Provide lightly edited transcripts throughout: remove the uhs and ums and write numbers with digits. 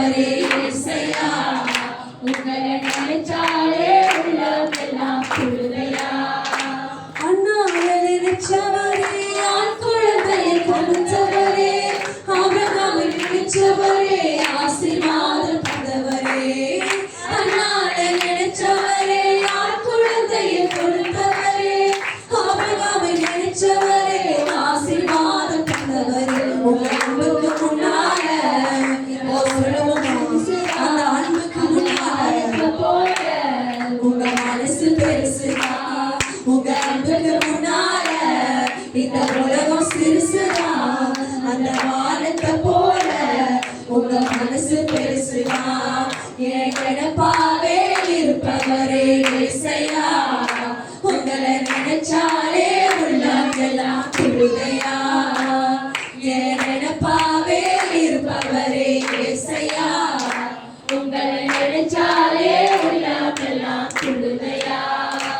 நினைச்சவரே இயேசையா, உங்களை நினைச்சாலே உள்ளம் எல்லாம் துள்ளுதையா. அண்ணாவை நினைச்சவரே, ஆண் குழந்தையை கொடுத்தவரே, ஆபிரகாமை நினைச்சவரே, ஆசீர்வாதம் தந்தவரே. அண்ணாவை நினைச்சவரே, ஆண் குழந்தையை கொடுத்தவரே, ஆபிரகாமை நினைச்சவரே, ஆசீர்வாதம் தந்தவரே. உங்க அன்புக்கு முன்னால அந்த அன்புக்கு முன்னால போல உங்க மனசு பெருசுதான். உங்க அன்புக்கு முன்னால இந்த உலகம் சிறுசுதான். அந்த வானத்தை போல உங்க மனசு பெருசுதான். என் நினைப்பாவே இருப்பவரே இயேசையா, உங்களை நினைச்சாலே உள்ளம் எல்லாம் துள்ளுதையா. என் நினைப்பாவே இருப்பவரே இயேசையா, உங்களை நினைச்சாலே உள்ளம் எல்லாம் துள்ளுதையா.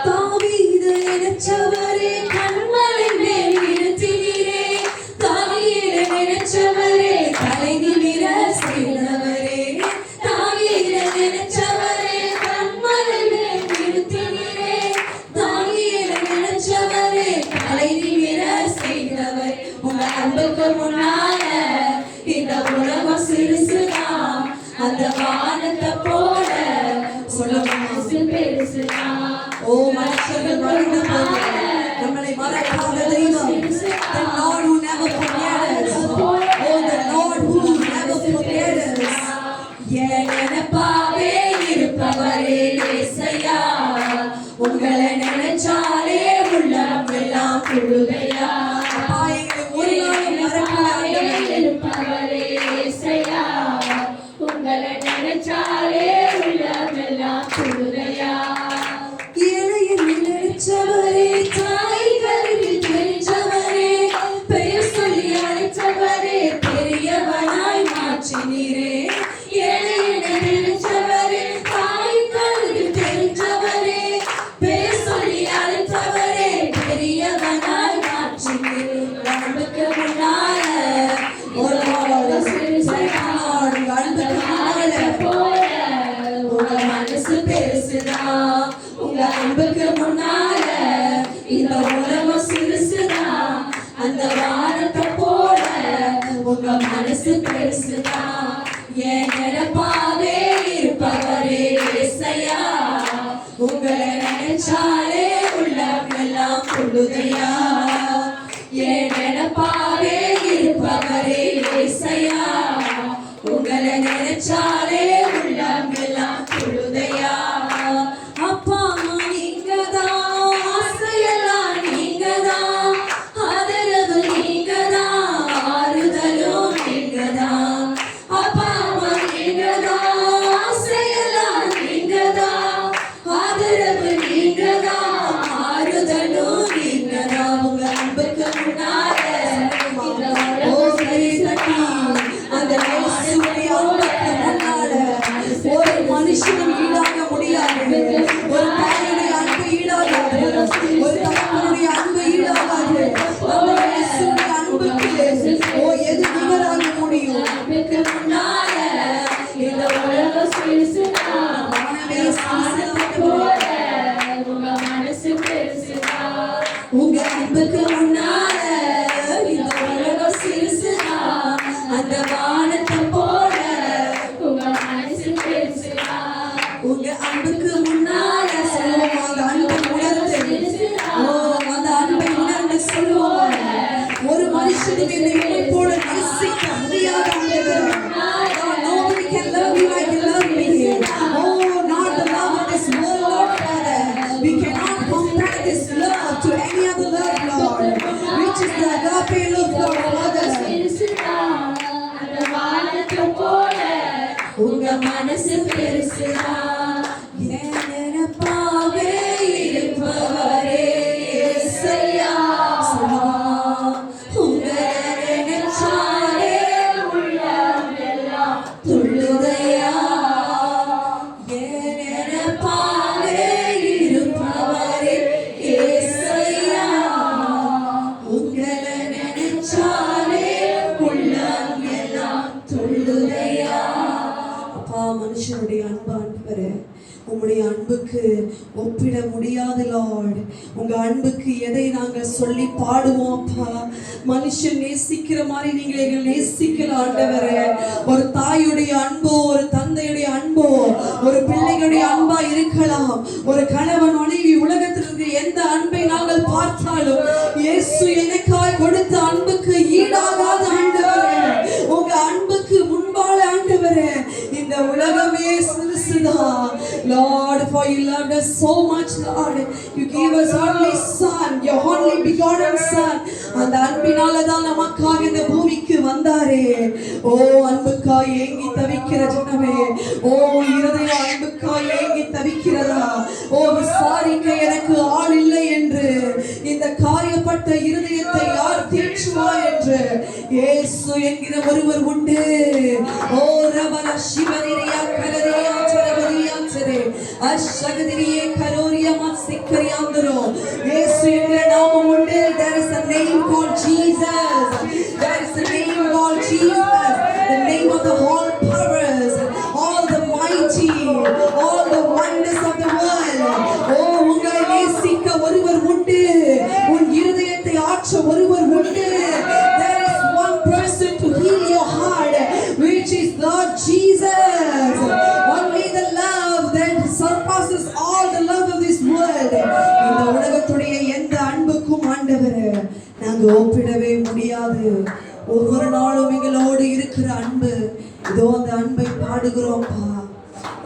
தாவீது நினைச்சவரே, கண்மலை மேல் நிறுத்தினீரே, தாவீது நினைச்சவரே, தலை நிமிர செய்தவரே. தாவீது நினைச்சவரே, கண்மலை மேல் நிறுத்தினீரே, தாவீது நினைச்சவரே, தலை நிமிர செய்தவரே. உங்க அன்புக்கு முன்னால இந்த உலகம் சிறுசுதான். அந்த வானத்தை போல சொல்ல மனசு பெருசுதான். ஓ மனுஷர்கள் மறந்து போக நம்மளை மறக்காத தெய்வம். The Lord who never forget us. Oh, the Lord who never forget us. என் நினைப்பாவே இருப்பவரே இயேசையா, உங்களை நினைச்சாலே உள்ளம் எல்லாம் துள்ளுதையா. ஒரு நாளும் மறக்காதே இருப்பவரே இயேசையா, உங்களை நினைச்சாலே உள்ளம் எல்லாம் துள்ளுதையா. ஏழையை நினைச்சவரே, தாய் கருவில் தெரிஞ்சவரே, பெயர் சொல்லி அழைத்தவரே, பெரியவனாய் மாற்றினீரே. ஏழையை நினைச்சவரே, தாய் கருவில் தெரிஞ்சவரே, பெயர் சொல்லி அழைத்தவரே, பெரியவனாய் மாற்றினீரே. அன்புக்கு முன்னால ஒரு மனசு பெருசுதான். உங்க அன்புக்கு முன்னால இந்த உலகம் சிறுசுதான். அந்த வானத்தை போல உங்க மனசு பெருசுதான். என் நினைப்பாவே இருப்பவரே இயேசையா, உங்களை நினைச்சாலே உள்ளம் எல்லாம் துள்ளுதையா. என் நினைப்பாவே இருப்பவரே இயேசையா, உங்களை நினைச்சாலே உள்ளம் எல்லாம் துள்ளுதையா. அப்பா நீங்கதான், ஆசையெல்லாம் நீங்கதான், ஆதரவு நீங்கதான், ஆறுதலும் நீங்கதான். அப்பா நீங்கதான், ஆசையெல்லாம் நீங்கதான், ஆதரவு நீங்கதான், ஆறுதலும் நீங்கதான். உங்க அன்புக்கு முன்னால ஒரு மனுஷனும் ஈடாக முடியாது. ஒரு தாயுடைய அன்பு ஈடாகாது, ஒரு தகப்பனுடைய அன்பு ஈடாகாது. அந்த இயேசுடைய அன்புக்கு ஓ எது நிகராக முடியும்? அன்புக்கு முன்னால இந்த உலகம் சிறுசுதான். போல உங்க மனசு பெருசுதான். உங்க அன்புக்கு முன்னால இந்த உலகம் சிறுசுதான். அந்த வானத்தை போல உங்க மனசு பெருசுதான். உங்க அன்புக்கு முன்னால சொல்லுவோம், அந்த அன்பை உணர்ந்து அந்த அன்பை உணர்ந்து சொல்லுவோம். ஒரு மனுஷனுக்கு என்னை போல நேசிக்க முடியாத Nobody can love you like you love me. Oh, not the love of this world, Lord Father. We cannot compare this love to any other love, Lord, which is the agape love, Lord Father. அந்த வானத்தை போல உங்க மனசு பெருசுதான். என் நினைப்பாவே இருப்பவரே இயேசையா, உங்களை நினைச்சாலே உள்ளம் எல்லாம் துள்ளுதையா. என் நினைப்பாவே இருப்பவரே இயேசையா, உங்களை நினைச்சாலே உள்ளம் எல்லாம் துள்ளுதையா. மனுஷனுடைய அன்பு ஆண்டவரே, உம்முடைய அன்புக்கு ஒப்பிட முடியாது லார்ட். உங்க அன்புக்கு எதை நாங்கள் சொல்லி பாடுவோம் அப்பா? மனுஷன் நேசிக்கிற மாதிரி நீங்க எங்களை நேசிக்கல ஆண்டவரே. ஒரு தாயுடைய அன்போ, ஒரு தந்தையுடைய அன்போ, ஒரு பிள்ளைகளுடைய அன்பா இருக்கலாம். ஒரு கணவன் மனைவி, உலகத்தில் இருக்கிற எந்த அன்பை நாங்கள் பார்த்தாலும் இயேசு எனக்காய் கொடுத்த அன்புக்கு ஈடாகாத ஆண்டவரே. உங்க அன்புக்கு முன்பால ஆண்டவரே இந்த உலகமே சிறுசுதான். Lord, for you loved us so much, Lord. You gave us only son, your only begotten son. அந்த அன்பினால தான் நமக்காக இந்த பூமிக்கு வந்தாரே. ஓ அன்புக்காய் ஏங்கி தவிக்கிற ஜனமே, ஓ இருதய அன்புக்காய் ஏங்கி தவிக்கிறதா? ஓ விசாரிக்க எனக்கு ஆள் இல்லை என்று இந்த காயப்பட்ட இருதயத்தை யார் தீர்ச்சுவா என்று இயேசு என்கிற ஒருவர் உண்டு. ஓ ரபல சிவனிரியா கலரியா சரபரியா சரே அஷகதிரியே கரோரியா மத்சிக்கரியாந்தரோ இயேசு என்கிற நாமம் உண்டு. There is a name called Jesus. There is a name called Jesus. The name of the all powers, all the mighty, all the wonders of the world. ஓ உங்களை நேசிக்க ஒருவர் உண்டு. உன் இருதயத்தை ஆற்ற ஒருவர் உண்டு. There is one person to heal your heart, which is Lord Jesus. Only the love that surpasses all the love of this world. இந்த உலகத்துடைய எந்த அன்புக்கும் ஆண்டவரே நாங்க ஒப்பிடவே முடியாது. ஒவ்வொரு நாளும் எங்களோடு இருக்கிற அன்பு, இதோ அந்த அன்பை பாடுகிறோம்ப்பா.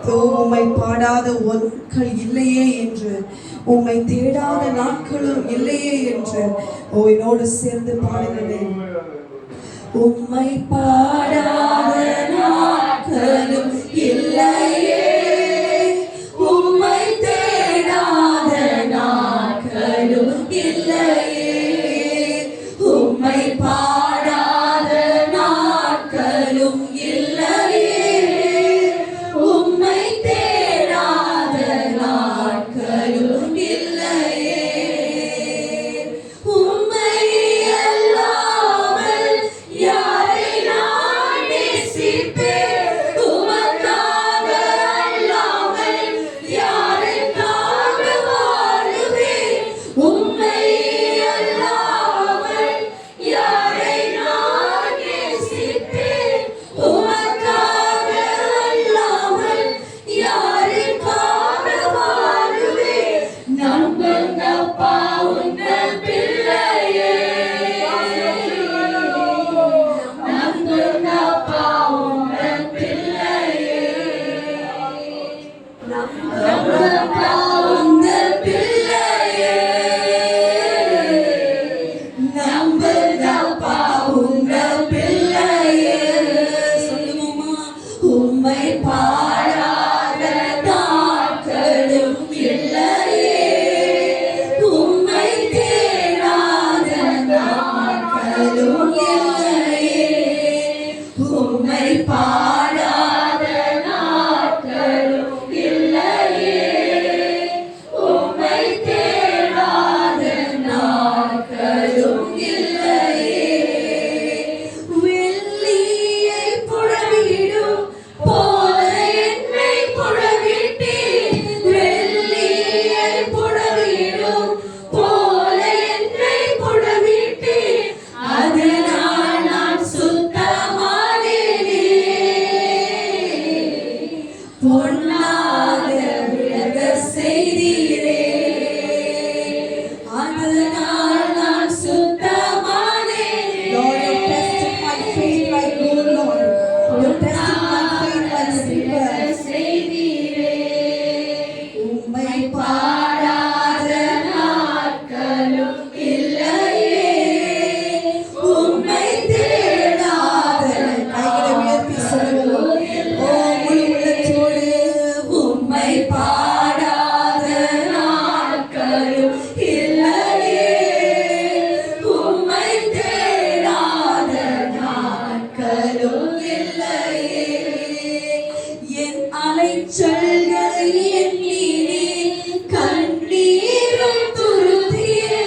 இதோ உம்மை பாடாத ஒன்கள் இல்லையே என்று, உம்மை தேடாத நாட்களும் இல்லையே என்று என்னோடு சேர்ந்து பாடுகிறேன். உம்மை பாடாத நாட்களும் இல்லையே, உம்மை தேடாத நாட்களும் இல்லையே, உம்மை பாடாத நாட்களும் இல்லையே, உம்மை தேடாத நாட்களும் இல்லையே. உம்மை அல்லாமல் யாரை நான் நேசிப்பேன்? உமக்காக அல்லாமல் யாருக்காக வாழுவேன்? உம்மை அல்லாமல் யாரை நான் நேசிப்பேன்? உமக்காக அல்லாமல் யாருக்காக வாழுவேன்? நம்புங்கப்பா உங்கள் பிள்ளையே, நம்புங்கப்பா உங்கள் பிள்ளையே, நம்புங்கப்பா உங்கள் பிள்ளையே, நம்புங்கப்பா உங்கள் பிள்ளையே. சொல்லுவோமா? உம்மை பாடாத நாட்களும் இல்லையே, உம்மை தேடாத நாட்களும் இல்லையே, உம்மை பாடாத நாட்களும் இல்லையே, உம்மை தேடாத நாட்களும் இல்லையே. வெள்ளியை புடவிடும் போல என்னை புடவிட்டீர், வெள்ளியை புடவிடும் போல என்னை புடவிட்டீர், அதனால் நான் சுத்தமானேனே. பொன்னாக விளங்க செய்தீரே, அதனால் நான் சுத்தமானேனே. Lord, you tested my faith like gold, Lord. You tested my faith like silver. செய்தீரே. உம்மை பாடாத நாட்களும் இல்லையே, உம்மை தேடாத. கைகளை உயர்த்தி சொல்லுவோம். ஓ முழு உள்ளத்தோடு உம்மை பாடாத நாட்களும் இல்லையே, உம்மை தேடாத நாட்களும் இல்லையே. என் அலைச்சல்களை எண்ணினே கண்ணீரும் துருத்தியே,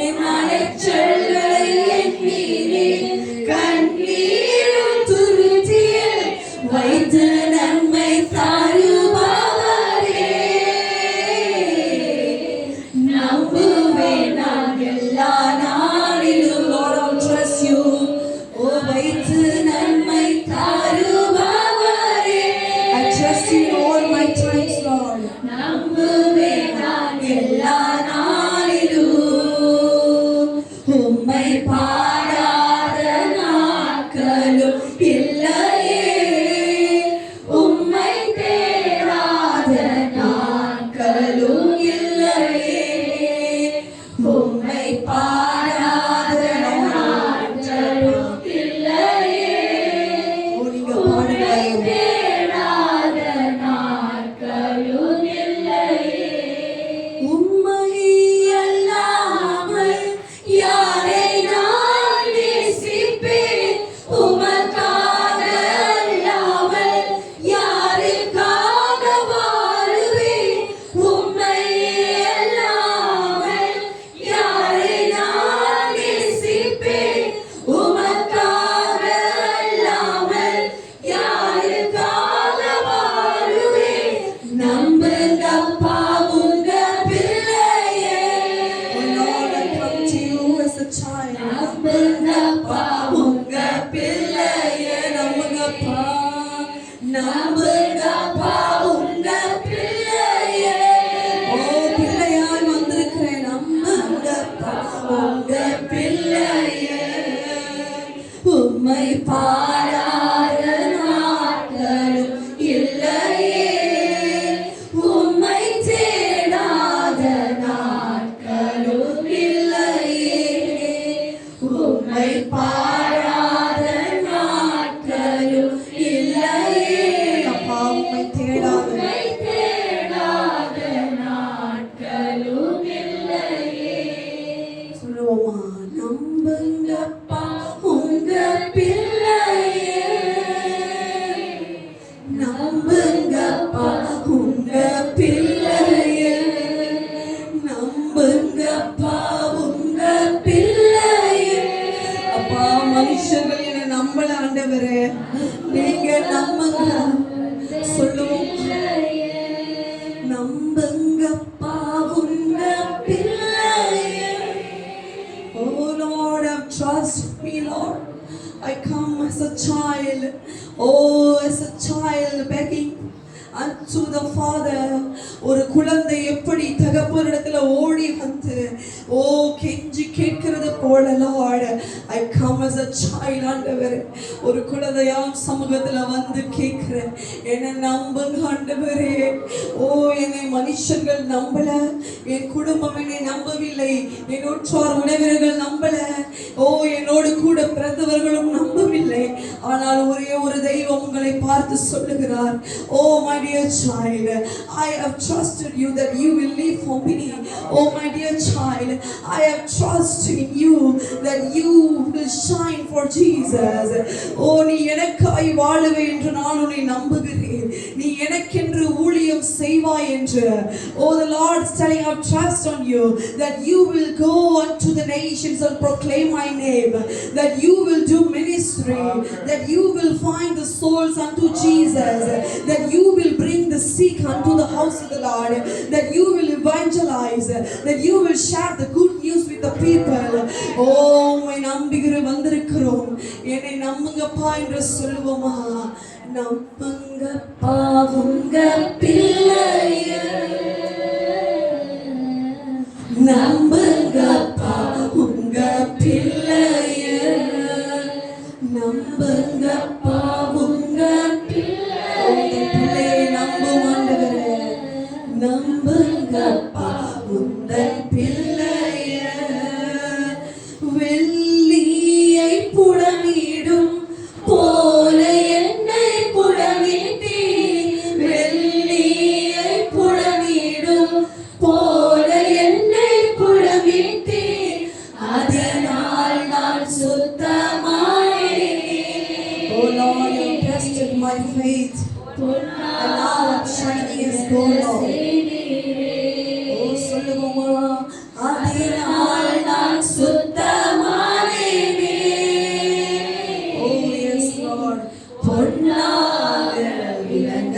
என் அலைச்சல்களை எண்ணினே கண்ணீரும் துருத்தியே, வைத்த நன்மை தருபவரே நம்புவேன் நான் எல்லா நாளிலும். Lord, I'll trust you. ஓ வைத்து நன்மை தருபவரே, I trust you in all my times, Lord. நம்புவேன் நான் எல்லா நாளிலும். உம்மை பாடாத நாட்களும் இல்லையே, உம்மை தேடாத நாட்களும் இல்லையே, உம்மை பாடாத நாட்களும் இல்லையே, நீங்க பாடுங்க. தேடாத நாட்களும் இல்லையே, உம்மை அல்லாமல் யாரை நான் நேசிப்பேன், உமக்காக அல்லாமல் யாருக்காக வாழுவேன், உம்மை அல்லாமல் யாரை நான் நேசிப்பேன், உமக்காக அல்லாமல் யாருக்காக வாழுவேன். நம்புங்கப்பா உங்க பிள்ளையே. Oh Lord, I come to you as a child. நம்புங்கப்பா உங்க பிள்ளையே. நம்புங்கப்பா, நம்புங்கப்பா உங்க பிள்ளையே. ஓ பிள்ளையாய் வந்திருக்கிறேன். நம்புங்கப்பா உங்க பிள்ளையே. உம்மை பாராத நாட்களும் இல்லையே, உம்மை தேடாத நாட்களும் இல்லையே, உம்மை பாராத நாட்களும் இல்லையே. அப்பா உம்மை தேடாத நாட்களும் இல்லையே. சொல்லுவோமா? நம்புங்கப்பா உங்க பிள்ளையே, நம்புங்கப்பா உங்க பிள்ளையே, நம்புங்கப்பா உங்க பிள்ளையே. அப்பா மனுஷர்கள் என்னை நம்பல ஆண்டவரே, நீங்க நம்புங்க. சொல்லுவோம், நம்புங்கப்பா உங்க பிள்ளையே. Oh Lord, trust me, Lord. I come as a child, oh as a child begging unto the Father. ஒரு குழந்தை எப்படி தகப்பனிடத்துல ஓடி வந்து ஓ கெஞ்சி கேட்கிறது போல, Lord, I come as a child. ஆண்டவரே, ஒரு குழந்தையாம் சமூகத்துல வந்து கேட்கிறேன், என்னை நம்புங்க ஆண்டவரே. ஓ என்னை மனுஷர்கள் நம்பல, என் குடும்பம் என்னை நம்பவில்லை, என் உற்றார் உறவினர்கள் நம்பல, ஓ என்னோடு கூட பிறந்தவர்களும் நம்பவில்லை. ஆனால் ஒரே ஒரு தெய்வம் உங்களை பார்த்து சொல்லுகிறார், oh my dear child, I have trusted you that you will live for me. Oh my dear child, I have trust in you that you will shine for Jesus. Oh நீ எனக்காய் வாழுவே என்று நான் உன்னை நம்புகிறேன், நீ எனக்கென்று ஊழியம் செய்வாய் என்று. Oh the Lord is telling, I have trust on you that you will go unto the nations and proclaim my name, that you will do ministry, that you will find the souls unto Jesus, that you will bring the sick unto the house of the Lord, that you will evangelize, that you will share the good news with the people. Oh உம்மை நம்புகிற வந்திருக்கிறோம், என்னை நம்புங்கப்பா என்று சொல்லுவோமா? நம்புங்கப்பா உங்க பிள்ளையே, நம்புங்கப்பா உங்க பிள்ளையே, நம்புங்கப்பா உங்க பிள்ளையை நம்பும் ஆண்டவரே, நம்புங்கப்பா உங்க பிள்ளையே. வெள்ளியை புடமிடும் போல என்னை புடமிட்டீ, வெள்ளியை புடமிடும் போல என்னை புடமிட்டீ, அதனால் நான் சுத்தமானேன். Oh Lord, you tested my faith, and now I'm shining as gold. Oh சொல்லுவோமா? அதனால் நான் சுத்தமானேனே. Oh yes Lord, பொன்னாக விளங்க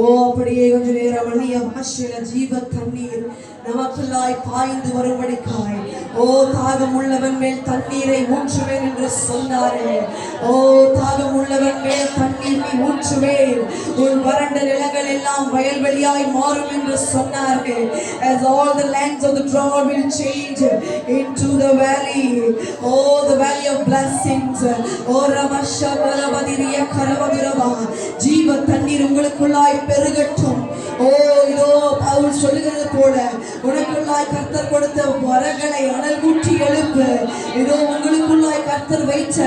ஓ அப்படியே கொஞ்ச நேரம் அந்நிய பாஷையில ஜீவ தண்ணீர் நமக்குள்ளாய் பாய்ந்து வரும்படிக்காய் ஓ தாகம் உள்ளவன் மேல் தண்ணீரை ஊற்றுவேன் என்று சொன்னாரே. ஓ தாகம் உள்ளவன் மேல் தண்ணீர் நீ ஊற்றுவேன், உன் வறண்ட நிலங்கள் எல்லாம் வயல்வெளியாய் மாறும் என்று சொன்னார்கள். As all the lands of the drought will change into the valley, oh the valley of blessings, oh ramasha karavadiriya karavadirava, ஜீவ தண்ணீர் உங்களுக்குள்ளாய் பெருகட்டும். ஓ இதோ பவுல் சொல்லுகிறது போல உனக்குள்ளாய் கர்த்தர் கொடுத்த வரங்களை அனல் ஊற்றி எழுப்பு. இதோ உங்களுக்குள்ளாய் கர்த்தர் வைத்த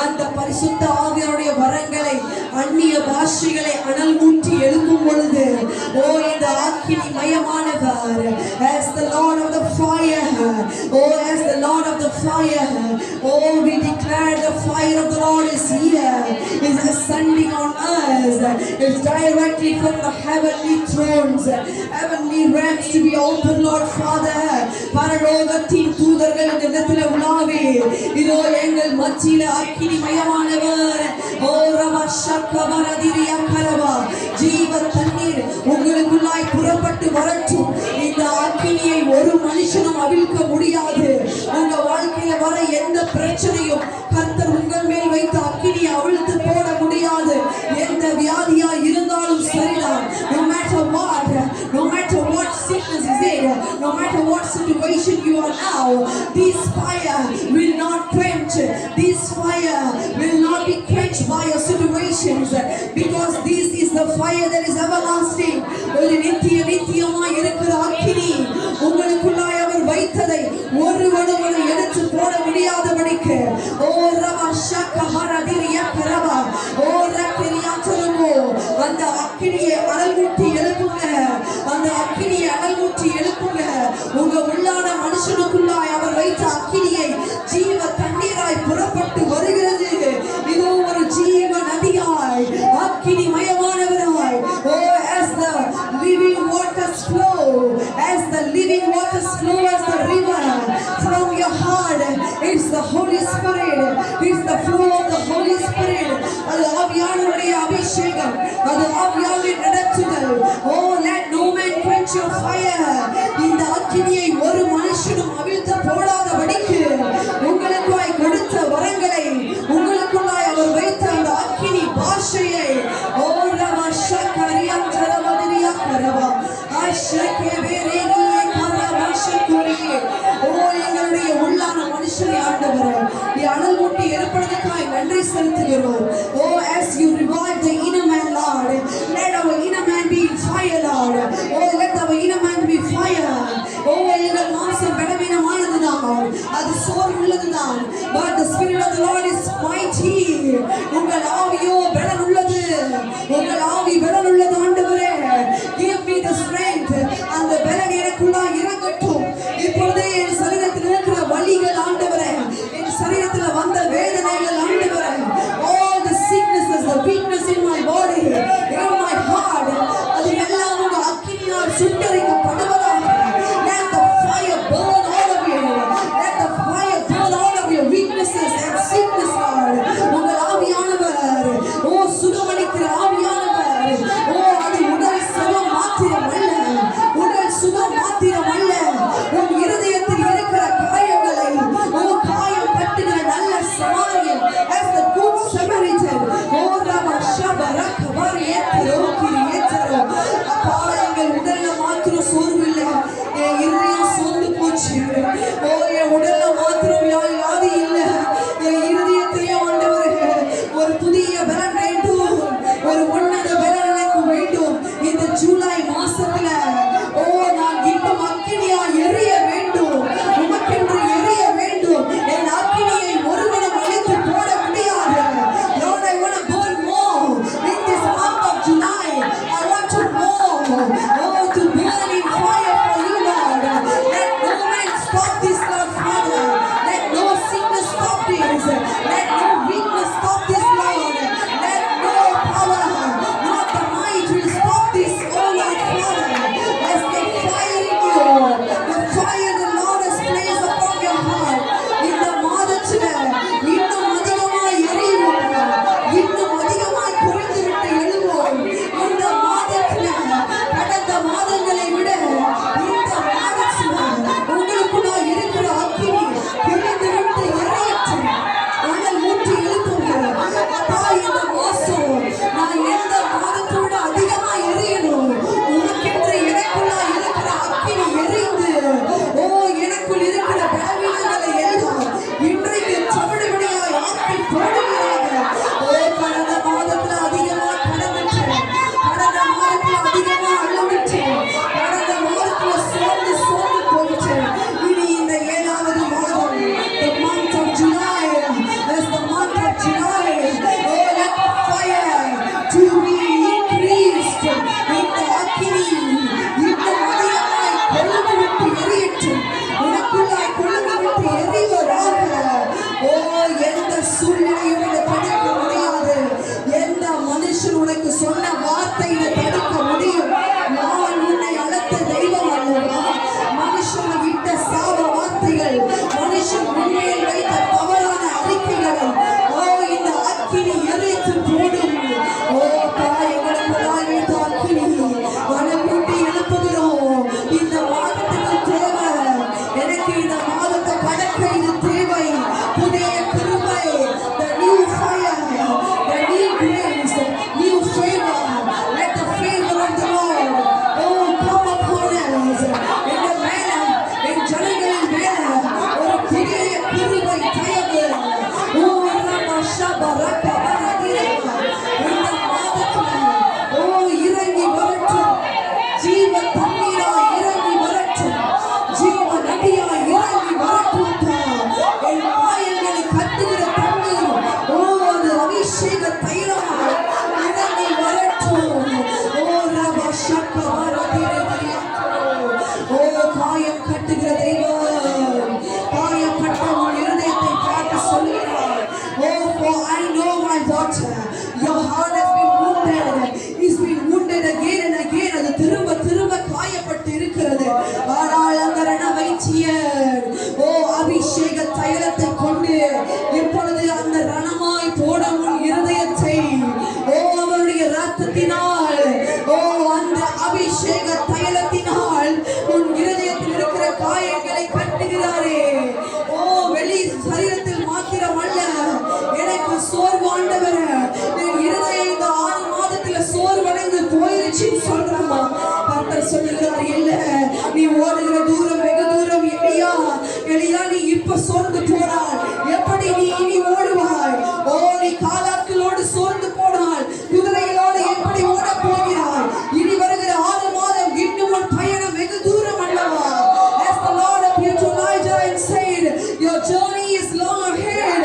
அந்த பரிசுத்த ஆவியாருடைய வரங்களை அந்நிய பாஷைகளை அனல் ஊற்றி எழுப்பும் பொழுது ஓ இந்த acne மயமானவர், as the Lord of the fire, oh as the Lord of the fire, oh we declare the fire of the Lord is here, is ascending on us, is directly from the heavenly thrones, heavenly realms to be open. Lord Father, பரலோகத்தின் தூதர்கள் இந்த இடத்துல உலாவி இதோ எங்கள் மத்தியில அக்கினி மயமானவர் ஓ ரமஷக்கவரதிரியா கரவா ஜீவ தண்ணீர் உங்களுக்குள்ளாய் புறப்பட்டு வரட்டும். இந்த அக்கினியை ஒரு மனுஷனும் அவிழ்க்க முடியாது. உங்க வாழ்க்கையில வர எந்த பிரச்சனையும் கர்த்தர் உங்கள் மேல் வைத்த அக்கினியை அவிழ்த்து போட முடியாது. எந்த வியாதியா இருந்தாலும் சரிதான், no matter what sickness is it, no matter what situation you are now, this fire will not quench, this fire will not be quenched by your situations, because this is the fire that is everlasting. ஒரு நித்தியமாய் இருக்கிற அக்கினி உங்களுக்குள்ளாய் அவர் வைத்ததை ஒருவனும் அதை எடுத்து போட முடியாதபடிக்கு ஓ ரமஷக்கஹரதிரியா கரவா ஓ ரக்கிரியாச்சரமோ அந்த அக்கினியை அனல்மூட்டி எழுப்புங்க, அந்த அக்கினியை அனல்மூட்டி எழுப்புங்க. உங்க உள்ளான மனுஷனுக்குள்ளாய் அவர் வைத்த அக்கினியை ஜீவ தண்ணீராய் புறப்பட்டு வருகிறது. இதோ ஒரு ஜீவ நதியாய் அக்கினி மயமானவராய் ஓ as the living waters flow, as the living waters flow as the river from your heart, it's the Holy Spirit, it's the flow of the Holy Spirit. அது ஆவியானவருடைய அபிஷேகம், அது ஆவியானவருடைய நடத்துதல். Oh let no man quench your fire. இந்த அக்கினியை ஒரு மனுஷனும் அவிழ்த்து போடாதபடிக்கு உங்களுக்காய் கொடுத்த வரங்களை உங்களுக்குள்ளாய் அவர் வைத்த அந்த அக்கினி பாஷையை ஓ ரமஷக்கரியம் ஜலவதிரியா கரவா அஷகேவேரேனியே கரவஷகுரியே ஓ எங்களுடைய உள்ளான மனுஷனை ஆண்டவரே நீ அனல் மூட்டி எழுப்புவதற்காய் நன்றி செலுத்துகிறோம். Oh as you revive the inner man Lord, let our inner man be fire Lord. Oh let our inner man be fire. Oh எங்கள் மாம்சம் பலவீனமானதுதான், அது சோர்வுள்ளதுதான், but the spirit of the Lord is mighty. உங்கள் ஆவியோ பலன் உள்ளது, உங்கள் ஆவி பலன் உள்ளது ஆண்டவரே. Give me the strength, அந்த பலன் எனக்குள்ளாய் இறங்கட்டும். இப்பொழுதே என் சரீரத்தில் இருக்கிற வலிகள் ஆண்டவரே, என் சரீரத்தில் வந்த வேதனைகள் ஆண்டவரே, all the sicknesses, the weakness in my body, in my heart, அது எல்லாம் உங்க அக்கினியால் சுட்டரிக்கப்படுவதாக. Let the fire burn all of you, let the fire burn all of your weaknesses and sickness Lord. உங்கள் ஆவியானவர் ஓ சுகமளிக்கிற ஆவியானவர் ஓ அது உடல் சுகம் மாத்திரம் அல்ல, உடல் சுகம் மாத்திரம் அல்ல, உன் இருதயத்தில் இருக்கிற காயங்களை ஓ காயம் கட்டுகிற நல்ல சமாரியன் as the good Samaritan ஓ ரமஷபரகவர் ஏத்தரோக்கிரி ஏத்தரோ. அப்பா எங்கள் உடல்ல மாத்திரம் சோர்வு இல்லை, என் இருதயம் சோர்ந்து போச்சு. ஓ என் உடல்ல மாத்திரம் வியாதி இல்லை, என் இருதயத்திலேயே ஆண்டவரே ஒரு புதிய பலன் வேண்டும், ஒரு உன்னத பலன் எனக்கு வேண்டும். இந்த ஜூலை மாசத்துல ஓ நான் இன்னும் அக்கினியா எரிய வேண்டும், உமக்கென்று எரிய வேண்டும். என் அக்கினியை ஒருவனும் அழித்து போட முடியாது. Lord, I want to burn more in this month of July. இருக்கிறது. ஆனால் அந்த ரணவைச்சியர் அபிஷேக தைலத்தை கொண்டு இப்பொழுது அந்த ரணமாய் போடும் இருதயத்தை அவருடைய ரத்தத்தினால் அந்த அபிஷேக தைலத்தினால் உன் இருதயத்தில் இருக்கிற காயங்களை கட்டுகிறாரே. வெளி சரீரத்தில் மாத்திரம் அல்ல, எனக்கு சோர்வாண்டவர் என் இருதயம் இந்த 6 மாதத்துல சோர்வடைந்து போயிருச்சுன்னு சொல்றாமா. கர்த்தர் சொல்லுகிறார், இல்ல நீ ஓடுகிற தூரம் வெகு தூரம். எலியா நீ இப்ப சோர்ந்து போனாய், எப்படி நீ இனி ஓடுவாய்? நீ காலாட்களோடு சோர்ந்து போனாய், குதிரைகளோடு எப்படி ஓட போகிறாய்? இனி வருகிற 6 மாதம் இன்னும் உன் பயணம் வெகு தூரம் அல்லவா? As the Lord appeared to Elijah and said, your journey is long ahead.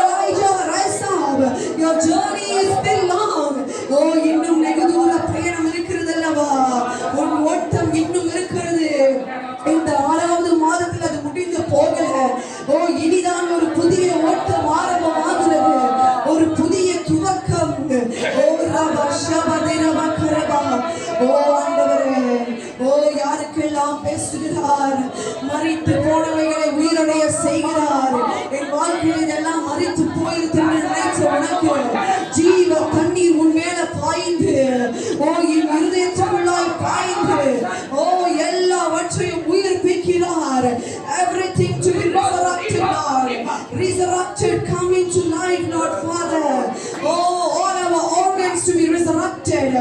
Elijah, rise up. Your journey is still long. இன்னும் வெகு தூர பயணம் இருக்கிறது அல்லவா? உன் ஓட்டம் இன்னும் இருக்கிறது. இந்த 6வது மாதத்தில் அது முடிந்து போகல. இனிதான் ஒரு புதிய ஓட்டம் ஆரம்பமாகிறது, ஒரு புதிய துவக்கம். ஆண்டவரே, யாருக்கெல்லாம் பேசுகிறார், மரித்து போனவைகளை உயிரடைய செய்கிறார். என் வாழ்க்கையில் இதெல்லாம் மரித்து போயிருக்கு நினைச்ச உனக்கு ஜீவ தண்ணீர் உன் மேல பாய்ந்து என் இருதயத்துக்குள்ளாய் பாய்ந்து எல்லாவற்றையும் உயிர்ப்பிக்கிறார். Everything to be resurrected, Lord. Resurrected, coming to life, Lord Father. All our organs to be resurrected,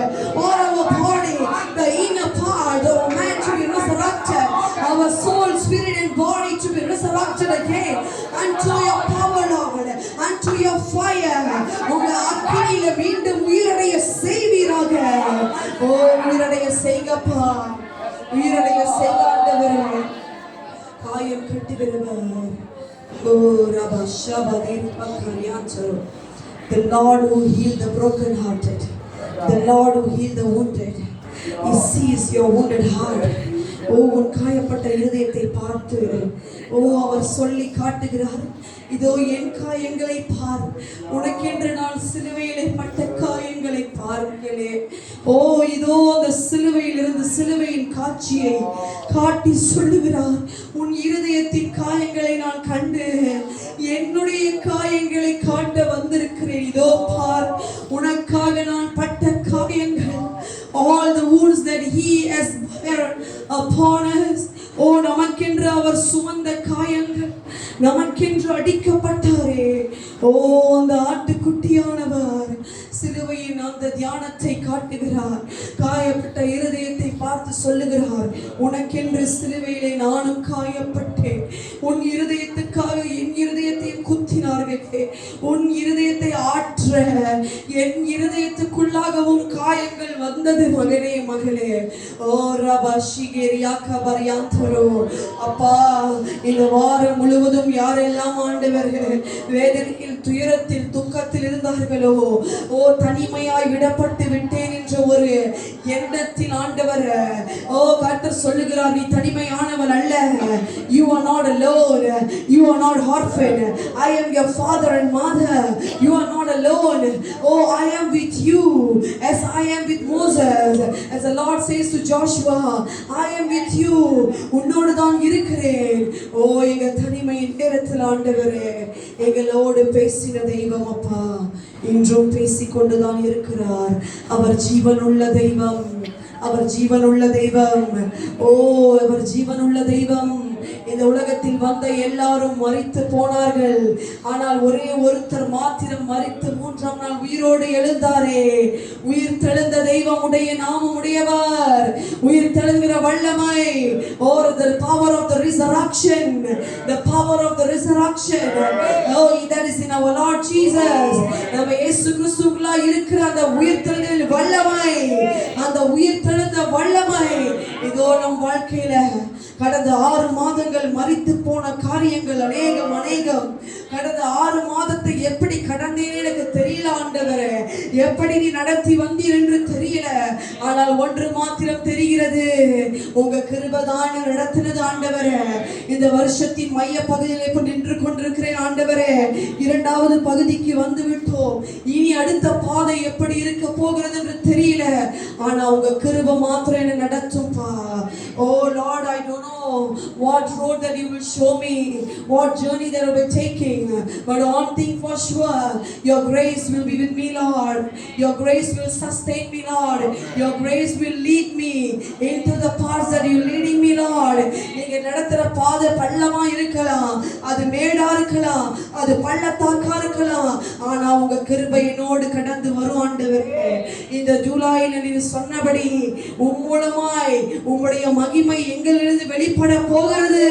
all our body, the inner part, the man to be resurrected, our soul, spirit and body to be resurrected again unto your power, Lord, unto your fire. உங்க அக்கினியில மீண்டும் உயிரடைய செய்வீராக. உயிரடைய செய்கப்பா, உயிரடைய செய்க ஆண்டவரே. காயம் கட்டுகிறவர். The Lord who healed the broken-hearted, the Lord who healed the wounded, He sees your wounded heart. உன் காயப்பட்ட இருதயத்தை பார்த்து அவர் சொல்லி காட்டுகிறார், இதோ என் காயங்களை பார், உனக்கென்று நான் சிலுவையிலே பட்ட காயங்களை பாருங்களே. இதோ அந்த சிலுவையிலிருந்து சிலுவையின் காட்சியை காட்டி சொல்லுகிறார், உன் இருதயத்தின் காயங்களை நான் கண்டு என்னுடைய காயங்களை காட்ட வந்திருக்கிறேன். இதோ பார், உனக்காக நான் பட்ட காயங்கள், all the wounds that He has bear upon us. நமக்கென்று அவர் சுமந்த காயங்கள், நமக்கென்று அடிக்கப்பட்டாரே. அந்த ஆட்டுக்குட்டியானவர் சிலுவையின் அந்த தியானத்தை காட்டுகிறார். காயப்பட்ட இருதயத்தை பார்த்து சொல்லுகிறார், உனக்கென்று சிலுவையிலே நானும் காயப்பட்டேன். உன் இருதயத்துக்காக என் இருதயத்தையும் குத்தினார்களே. உன் இருதயத்தை ஆற்ற என் இருதயத்துக்குள்ளாகவும் காயங்கள் வந்தது மகனே, மகளே. அப்பா, இந்த வாரம் முழுவதும் யாரெல்லாம் ஆண்டவர்கள் வேதனையில், துயரத்தில், துக்கத்தில் இருந்தார்களோ, தனிமையாய் விடப்பட்டு விட்டேன் என்ற ஒரு எண்ணத்தில் ஆண்டவர் கர்த்தர் சொல்லுகிறார், நீ தனிமையானவன் அல்ல. You are not alone. You are not orphan. I am your father and mother. You are not alone. I am with you as I am with Moses. As the Lord says to Joshua, I am with you. உன்னோடு தான் இருக்கிறேன். எங்க தனிமையின் நேரத்தில் ஆண்டவரே எங்களோடு பேசின தெய்வம் அப்பா இன்றும் பேசிக்கொண்டுதான் இருக்கிறார். அவர் ஜீவனுள்ள தெய்வம், அவர் ஜீவனுள்ள தெய்வம். அவர் ஜீவனுள்ள தெய்வம். இந்த உலகத்தில் வந்த எல்லாரும் மரித்து போனார்கள், ஆனால் ஒரே ஒருத்தர் மாத்திரம் மரித்து 3ஆம் நாள் உயிரோடு எழுந்தாரே. உயிர் தெழுந்த தெய்வம் உடைய நாமம் உடையவர், உயிர் தெழுகிற வல்லமை. The power of the resurrection, the power of the resurrection, that is in our Lord Jesus. நம்ம இயேசு கிறிஸ்துவுக்குள்ள இருக்கிற அந்த உயிர் தெழுதல் வல்லமை, அந்த உயிர் தெழுந்த வல்லமை இதோ நம் வாழ்க்கையில கடந்த 6 மாதங்கள் மரித்து போன காரியங்கள் அநேகம் கடந்த 6 மாதத்தை எப்படி கடந்தேன்னு எனக்கு தெரியல ஆண்டவரே, எப்படி நீ நடத்தி வந்தீர் என்று தெரியல. ஆனால் ஒன்று மாத்திரம் தெரிகிறது, உங்க கிருபைதான் நடத்தினது ஆண்டவரே. இந்த வருஷத்தின் மைய பகுதியில் இப்ப நின்று கொண்டிருக்கிறேன் ஆண்டவரே. 2வது பகுதிக்கு வந்து விட்டோம். இனி அடுத்த பாதை எப்படி இருக்க போகிறது என்று தெரியல. ஆனா உங்க கிருபை மாத்திரம் என்ன நடத்தும்பா. Oh Lord, I don't know what road that you will show me, what journey that I will be taking, but one thing for sure, your grace will be with me, Lord. Your grace will sustain me, Lord. Your grace will lead me into the paths that you are leading me, Lord. நீங்க நடத்துற பாதை பள்ளமா இருக்கலாம், அது மேடா இருக்கலாம், அது பள்ளத்தாக்கா இருக்கலாம். ஆனா உங்க கிருபை என்னோடு கடந்து வரும் ஆண்டவரே. இந்த ஜூலையில் நீங்க சொன்னபடி மூலமாய் உம்முடைய மகிமை எங்களிலிருந்து வெளிப்பட போகிறது.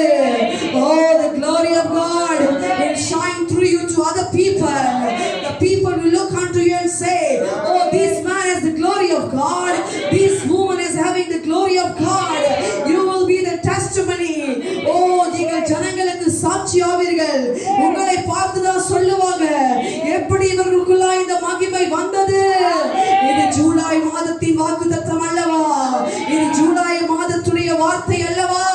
Oh, the glory of God will shine through you to other people. The people will look unto you and say, oh, this man has the glory of God, this woman is having the glory of God. You will be the testimony. Oh, நீங்கள் ஜனங்களுக்கு சாட்சியாவீர்கள். உங்களை பார்த்து தான் சொல்லுவாங்க, எப்படி இவர்களுக்குள்ள இந்த மகிமை வந்தது. இது ஜூலை மாதத்தின் வாக்குத்தத்தம் அல்லவா? இது ஜூலை மாதத்துடைய வார்த்தை அல்லவா?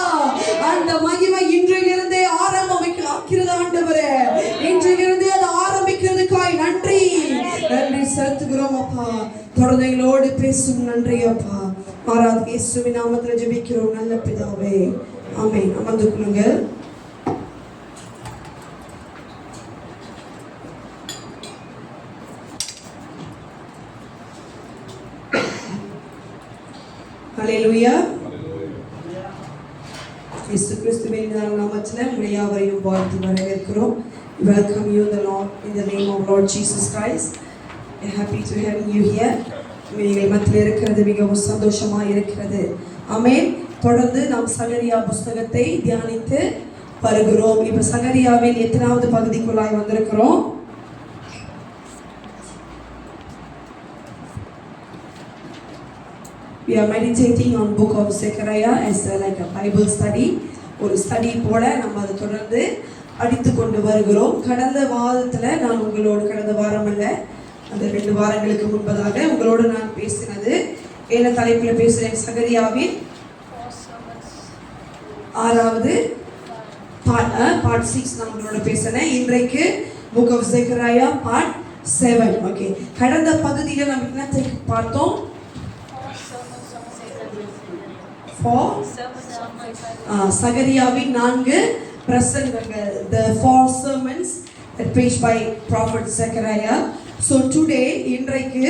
அந்த மகிமை இன்றிலிருந்தே ஆரம்பிக்கிறது ஆண்டவரே. இன்றிலிருந்தே அது ஆரம்பிக்கிறதுக்காய் நன்றி செலுத்துகிறோம் அப்பா. தொடர்ந்து எங்களோடு பேசும் நன்றி அப்பா. ஆராதனை இயேசுவின் நாமத்தில் ஜெபிக்கிறோம் நல்ல பிதாவே, ஆமென். அமர்ந்து கொள்ளுங்கள். ஹல்லேலூயா. இயேசு கிறிஸ்துவின் நாமத்தில் உங்களை யாவரையும் வாழ்த்தி வரவேற்கிறோம். Welcome you in the Lord, in the name of Lord Jesus Christ. I'm happy to have you here. நீங்கள் மத்தியில் இருக்கிறது மிகவும் சந்தோஷமாக இருக்கிறது. ஆமென். தொடர்ந்து நாம் சகரியா புஸ்தகத்தை தியானித்து வருகிறோம். இப்ப சகரியாவின் எத்தனாவது பகுதிக்குள்ளாய் வந்திருக்கிறோம்? We are meditating on book of Zechariah as like a Bible study. ஒரு ஸ்டடி போல நம்ம அதை தொடர்ந்து படித்து கொண்டு வருகிறோம். கடந்த வாரத்தில் நான் உங்களோடு, கடந்த வாரம் அல்ல, அந்த 2 வாரங்களுக்கு முன்பதாக உங்களோடு நான் பேசினது என்ன தலைப்பில் பேசுகிறேன்? சகரியாவின் 6வது பார்ட் 6 நான் உங்களோட பேசினேன். இன்றைக்கு book of Zechariah part 7. Okay, கடந்த பகுதியில் நம்ம என்னத்தை பார்த்தோம்? சகரியாவின் 4 பிரசங்கங்கள், the 4 sermons that preached by prophet Zechariah. So today, இன்றைக்கு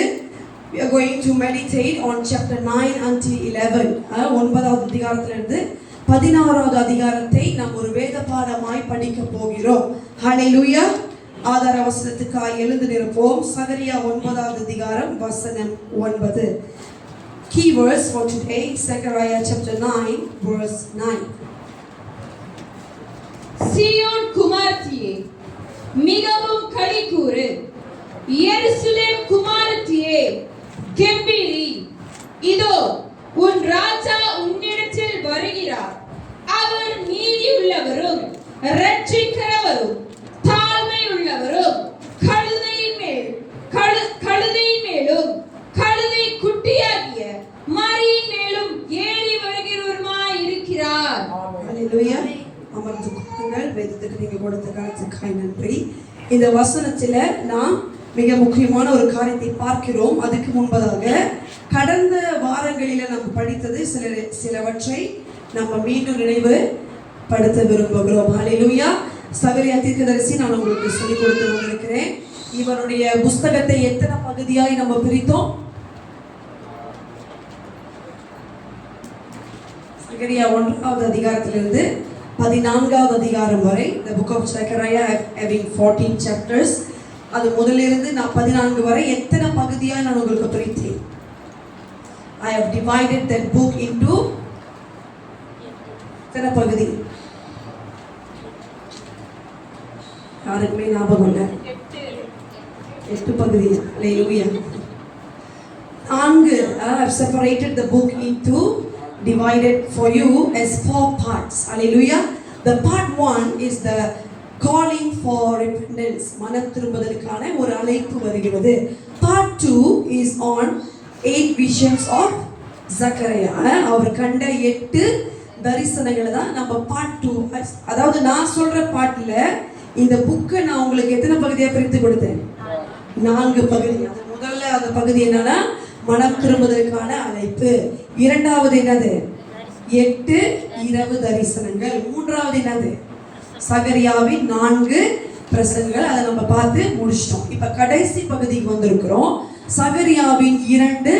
we are going to meditate on chapter 9 until 11. 9வது அதிகாரத்திலிருந்து 16வது அதிகாரத்தை நாம் ஒரு வேத பாடமாய் படிக்க போகிறோம். ஹல்லேலூயா. ஆதார வசனத்துக்காய் எழுந்து நிற்போம். சகரியா 9வது அதிகாரம் வசனம் 9. Key verse for today, Zechariah chapter 9 verse 9. சீயோன் குமாரத்தியே மிகவும் களிகூரு, எருசலேம் குமாரத்தியே கெம்பீரி. இதோ உன் ராஜா உன்னிடத்தில் வருகிறார். அவர் நீதியுள்ளவரும் இரட்சிக்கிறவரும் தாழ்மையுள்ளவரும் கழுதையின் மேலும் கழுதை குட்டியாகிய மரியின் மேலும் ஏறி வருகிறவருமாய் இருக்கிறார். ஹல்லேலூயா. அமர்ந்து கொள்ளுங்கள். வேதத்துக்கு நீங்க கொடுத்த கருத்துக்காய் நன்றி. இந்த வசனத்துல நாம் மிக முக்கியமான ஒரு காரியத்தை பார்க்கிறோம். அதுக்கு முன்பதாக கடந்த வாரங்களில நம்ம படித்தது சிலவற்றை நம்ம மீண்டும் நினைவு படுத்த விரும்புகிறோம். ஹல்லேலூயா. சகரியா தீர்க்கதரிசி நான் உங்களுக்கு சொல்லிக் கொடுத்து வந்திருக்கிறேன். இவருடைய புஸ்தகத்தை எத்தனை பகுதியாய் நம்ம பிரித்தோம்? சகரியா 1வது அதிகாரத்திலிருந்து 14வது அதிகாரம் வரை, the book of Zechariah having 14 chapters. அது முதலிலிருந்து நான் 14 வரை எத்தனை பகுதியாய் நான் உங்களுக்கு பிரித்தேன்? I have divided that book into எத்தனை பகுதி? யாருக்குமே ஞாபகம் இல்லை. 8 பகுதி. ஹல்லேலூயா. 4 I have separated the book into, divided for you as 4 parts. Hallelujah. The part 1 is the calling for repentance, மனம் திரும்புதலுக்கான ஒரு அழைப்பு வருகிறது. Part 2 is on 8 visions of Zechariah. அவர் கண்ட 8 தரிசனங்களை தான் நம்ம பார்ட் 2, அதாவது நான் சொல்ற பார்ட்ல இந்த புக்கை நான் உங்களுக்கு எத்தனை பகுதியா பிரித்து கொடுத்தேன்? 4 பகுதி. அது முதல்ல அந்த பகுதி என்னன்னா மனம் திரும்புதலுக்கான அழைப்பு. இரண்டாவது என்னது? 8 இரவு தரிசனங்கள். மூன்றாவது என்னது? சகரியாவின் 4 பிரசங்கங்கள். அதை நம்ம பார்த்து முடிச்சிட்டோம். இப்ப கடைசி பகுதிக்கு வந்திருக்கிறோம். சகரியாவின் 2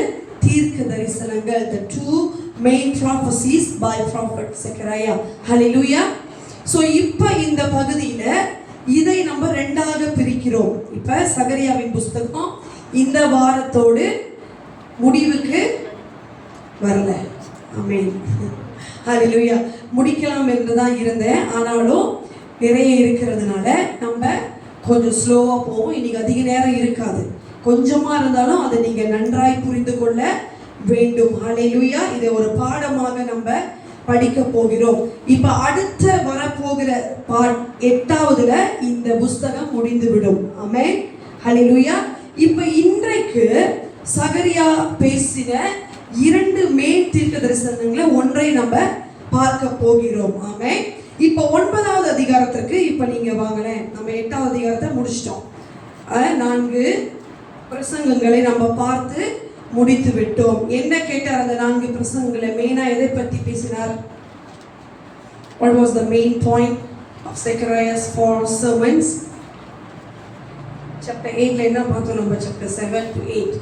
தீர்க்க தரிசனங்கள், the 2 main prophecies by prophet Zechariah. Hallelujah. So இப்ப இந்த பகுதியில இதை நம்ம 2ஆக பிரிக்கிறோம். இப்ப சகரியாவின் புத்தகம் இந்த வாரத்தோடு முடிவுக்கு வரல. ஆமென். ஹalleluya. முடிக்கலாம் என்று தான் இருந்தேன். ஆனாலும் நிறைய இருக்கிறதுனால நம்ம கொஞ்சம் ஸ்லோவா போவோம். இன்னைக்கு அதிக நேரம் இருக்காது. கொஞ்சமா இருந்தாலும் அதை நீங்க நன்றாய் புரிந்து கொள்ள வேண்டும். ஹalleluya. இதை ஒரு பாடமாக நம்ம படிக்க போகிறோம். இப்ப அடுத்த வரப்போகிற பார்ட் 8ஆவதுல இந்த புத்தகம் முடிந்துவிடும். ஆமென். ஹalleluya. இப்ப இன்றைக்கு சகரியா பேசின 2 மேல் தீர்க்க தரிசனங்களை ஒன்றை நம்ம பார்க்க போகிறோம். ஆமென். இப்ப 9வது அதிகாரத்திற்கு இப்ப நீங்க வாங்களேன். நம்ம 8வது அதிகாரத்தை முடிச்சிட்டோம். 4 பிரசங்கங்களை நம்ம பார்த்து முடித்து விட்டோம். என்ன கேட்டார் அந்த 4 பிரசங்கங்களை? மெயினா எதை பத்தி பேசினார்? What was the main point of Zechariah's 4 sermons? Chapter 8 ல என்ன பார்த்தோம் நம்ம? Chapter 7 to 8.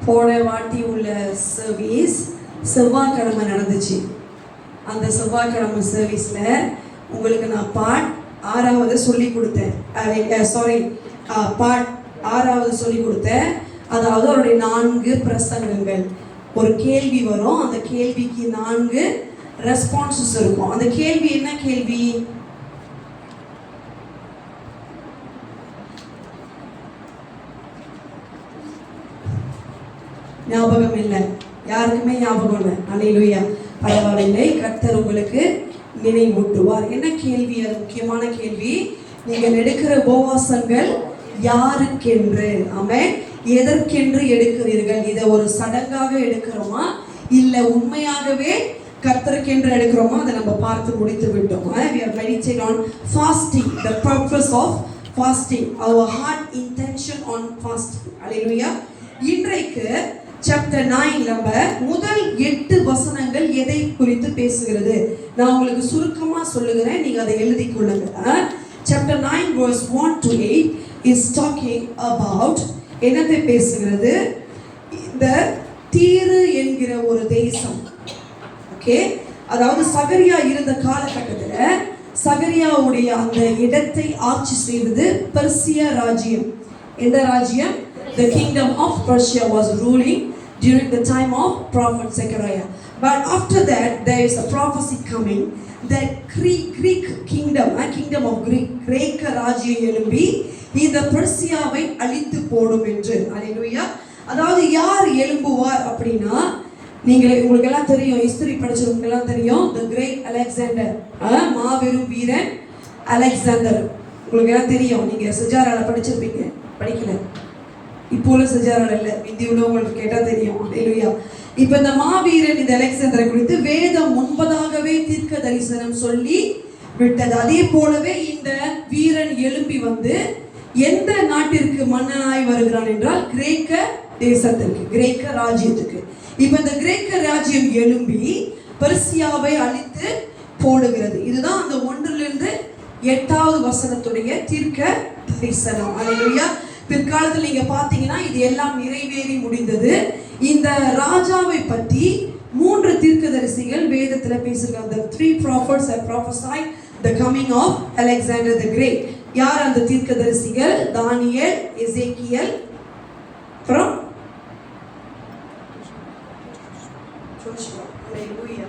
போன வாட்டி உள்ள சர்வீஸ் செவ்வாய்க்கிழமை நடந்துச்சு. அந்த செவ்வாய்க்கிழமை சர்வீஸ்ல உங்களுக்கு நான் பார்ட் 6வது சொல்லி கொடுத்தேன். பார்ட் 6வது சொல்லி கொடுத்தேன். அதாவது அவருடைய 4 பிரசங்கங்கள். ஒரு கேள்வி வரும், அந்த கேள்விக்கு 4 ரெஸ்பான்சஸ் இருக்கும். அந்த கேள்வி என்ன கேள்வி? ஞாபகம் இல்லை, யாருக்குமே ஞாபகம் இல்லை. அல்லேலூயா. பரவாயில்லை, கர்த்தர் உங்களுக்கு நினைவூட்டுவார். என்ன கேள்வி? அது முக்கியமான கேள்வி. நீங்கள் எடுக்கிற உபவாசங்கள் யாருக்கென்று? ஆமென். எதற்கென்று எடுக்கிறீர்கள்? இதை ஒரு சடங்காக எடுக்கிறோமா இல்லை உண்மையாகவே கர்த்தருக்கென்று எடுக்கிறோமா? அதை நம்ம பார்த்து முடித்து விட்டோம். We are meditating on fasting, the purpose of fasting, our heart intention on fasting. Hallelujah. இன்றைக்கு சாப்டர் 9 நம்ம முதல் 8 வசனங்கள் எதை குறித்து பேசுகிறது? நான் உங்களுக்கு சுருக்கமா சொல்லுகிறேன், நீங்க அதை எழுதி கொள்ளுங்க. Chapter 9 verse 1 to 8 is talking about என்னத்தை பேசுகிறது? இந்த தீரு என்கிற ஒரு தேசம். ஓகே, அதாவது சகரியா இருந்த காலகட்டத்தில் சகரியாவுடைய அந்த இடத்தை ஆட்சி செய்வது பெர்சியா ராஜ்யம். எந்த ராஜ்யம்? The kingdom of Persia was ruling during the time of prophet Zechariah. But after that there is a prophecy coming that Greek kingdom, kingdom of கிரேக்க ராஜ்யம் எழும்பி இந்த பெர்சியாவை அழித்து போடும் என்று. அல்லேலூயா. அதாவது யார் எழும்புவார் அப்படின்னா, உங்களுக்கு எல்லாம் தெரியும், ஹிஸ்டரி படிச்சவங்க எல்லாம் தெரியும், the great Alexander, மாபெரும் வீரன் அலெக்சாண்டர். உங்களுக்கு எல்லாம் தெரியும், நீங்க சஜாரால படிச்சிருப்பீங்க. படிக்கல, இப்போ உள்ள சஜாரால இல்லை, இந்தி உள்ளவங்களுக்கு கேட்டால் தெரியும். அல்லேலூயா. இப்போ இந்த மாவீரன் இந்த அலெக்சாண்டரை குறித்து வேதம் முன்பதாகவே தீர்க்க தரிசனம் சொல்லி விட்டது. அதே போலவே இந்த வீரன் எழும்பி வந்து எந்த நாட்டிற்கு மன்னனாய் வருகிறான் என்றால் கிரேக்க தேசத்திற்கு, கிரேக்க ராஜ்யத்துக்கு. இப்போ இந்த கிரேக்க ராஜ்யம் எழும்பி பெர்சியாவை அழித்து போடுகிறது. இதுதான் அந்த 1லிருந்து 8வது வசனத்துடைய தீர்க்க தரிசனம். அல்லேலூயா. பிற்காலத்தில் நீங்க பாத்தீங்கன்னா இது எல்லாம் நிறைவேறி முடிந்தது. இந்த ராஜாவை பற்றி 3 தீர்க்கதரிசிகள் வேதத்துல பேசுகிறாங்க. The 3 prophets have prophesied the coming of Alexander the Great. யார் அந்த தீர்க்கதரிசிகள்? தானியேல், எசேக்கியேல், அப்புறம் ஜோஷுவா. அல்லேலூயா.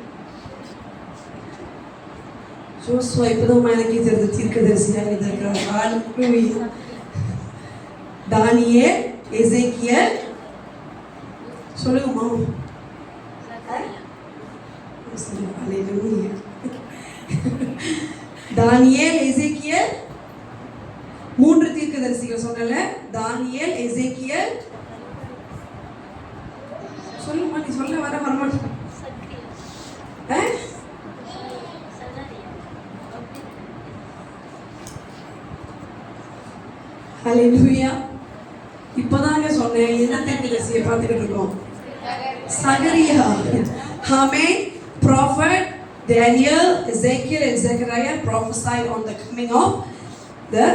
ஜோஷுவா இப்பதான் எனக்கு தெரிஞ்ச தீர்க்கதரிசியாக இருக்கிறார். அல்லேலூயா. தானியேல், எசேக்கியேல், சொல்லுங்க மாமா. Hallelujah. தானியேல், எசேக்கியேல், 3 தீர்க்கதரிசிகள் சொன்னல. தானியேல், எசேக்கியேல், சொல்லுமா, நீ சொல்ல வர வரமாட்டேன். ஹalleluya. இப்பதாங்க சொன்னேன், என்ன தீர்க்கதரிசியை பார்த்துக்கிட்டு இருக்கோம்? சகரியா. ஆமென். Prophet Daniel, Ezekiel and Zechariah prophesied on the coming of the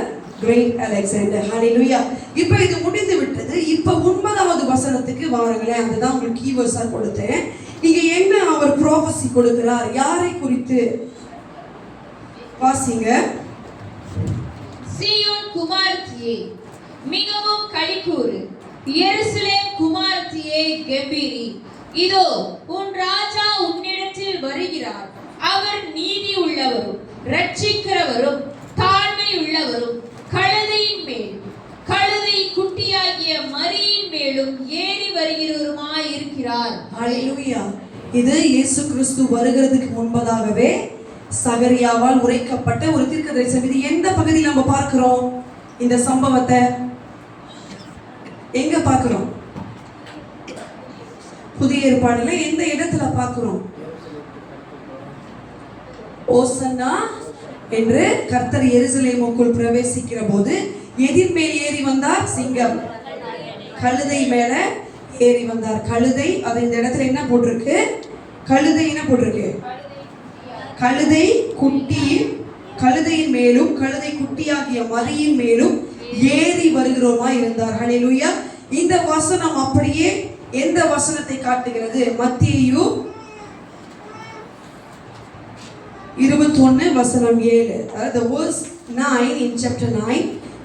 great Alexander. Hallelujah. இப்போ இது முடிந்து விட்டது. இப்போ 9வது வசனத்துக்கு வாருங்களேன். அதுதான் உங்களுக்கு கீவேர்ட்ஸா கொடுத்தேன். இங்க என்ன அவர் ப்ராஃபஸி கொடுக்கிறார்? யாரை குறித்து? வாசிங்க. சீயோன் குமாரத்தியே மிகவும் களிகூரு, எருசலேம் குமாரத்தியே கெம்பீரி. இதோ உன் ராஜா உன்னிடத்தில் வருகிறார். அவர் நீதி உள்ளவரும் இரட்சிக்கிறவரும் தாழ்மை உள்ளவரும் கழுதையின் மேல் கழுதை குட்டியாகிய மரியின் மேலும் ஏறி வருகிறவருமாய் இருக்கிறார். ஹalleluya. இது இயேசு கிறிஸ்து வருகிறதுக்கு முன்பதாகவே சகரியாவால் உரைக்கப்பட்ட ஒரு தீர்க்கதரிசனம். இது எந்த பகுதியில் நம்ம பார்க்கிறோம்? இந்த சம்பவத்தை எங்க பார்க்கிறோம்? புதிய ஏற்பாடுல எந்த இடத்துல பார்க்கிறோம்? ஓசன்னா என்று கர்த்தர் எருசலேமுக்குள் பிரவேசிக்கிற போது எதிர் மேல் ஏறி வந்தார்? சிங்கம். கழுதை மேல ஏறி வந்தார். கழுதை, அது இந்த இடத்துல என்ன போட்டிருக்கு? கழுதை என்ன போட்டிருக்கு? கழுதை குட்டி, கழுதையின் மேலும் கழுதை குட்டியாகிய மரியின் மேலும் ஏறி வருகிறோமா இருந்தார். ஹalleluya. இந்த வசனம் அப்படியே எந்த வசனத்தை காட்டுகிறது? மத்தேயு 21 வசனம் 7. The verse 9 in chapter 9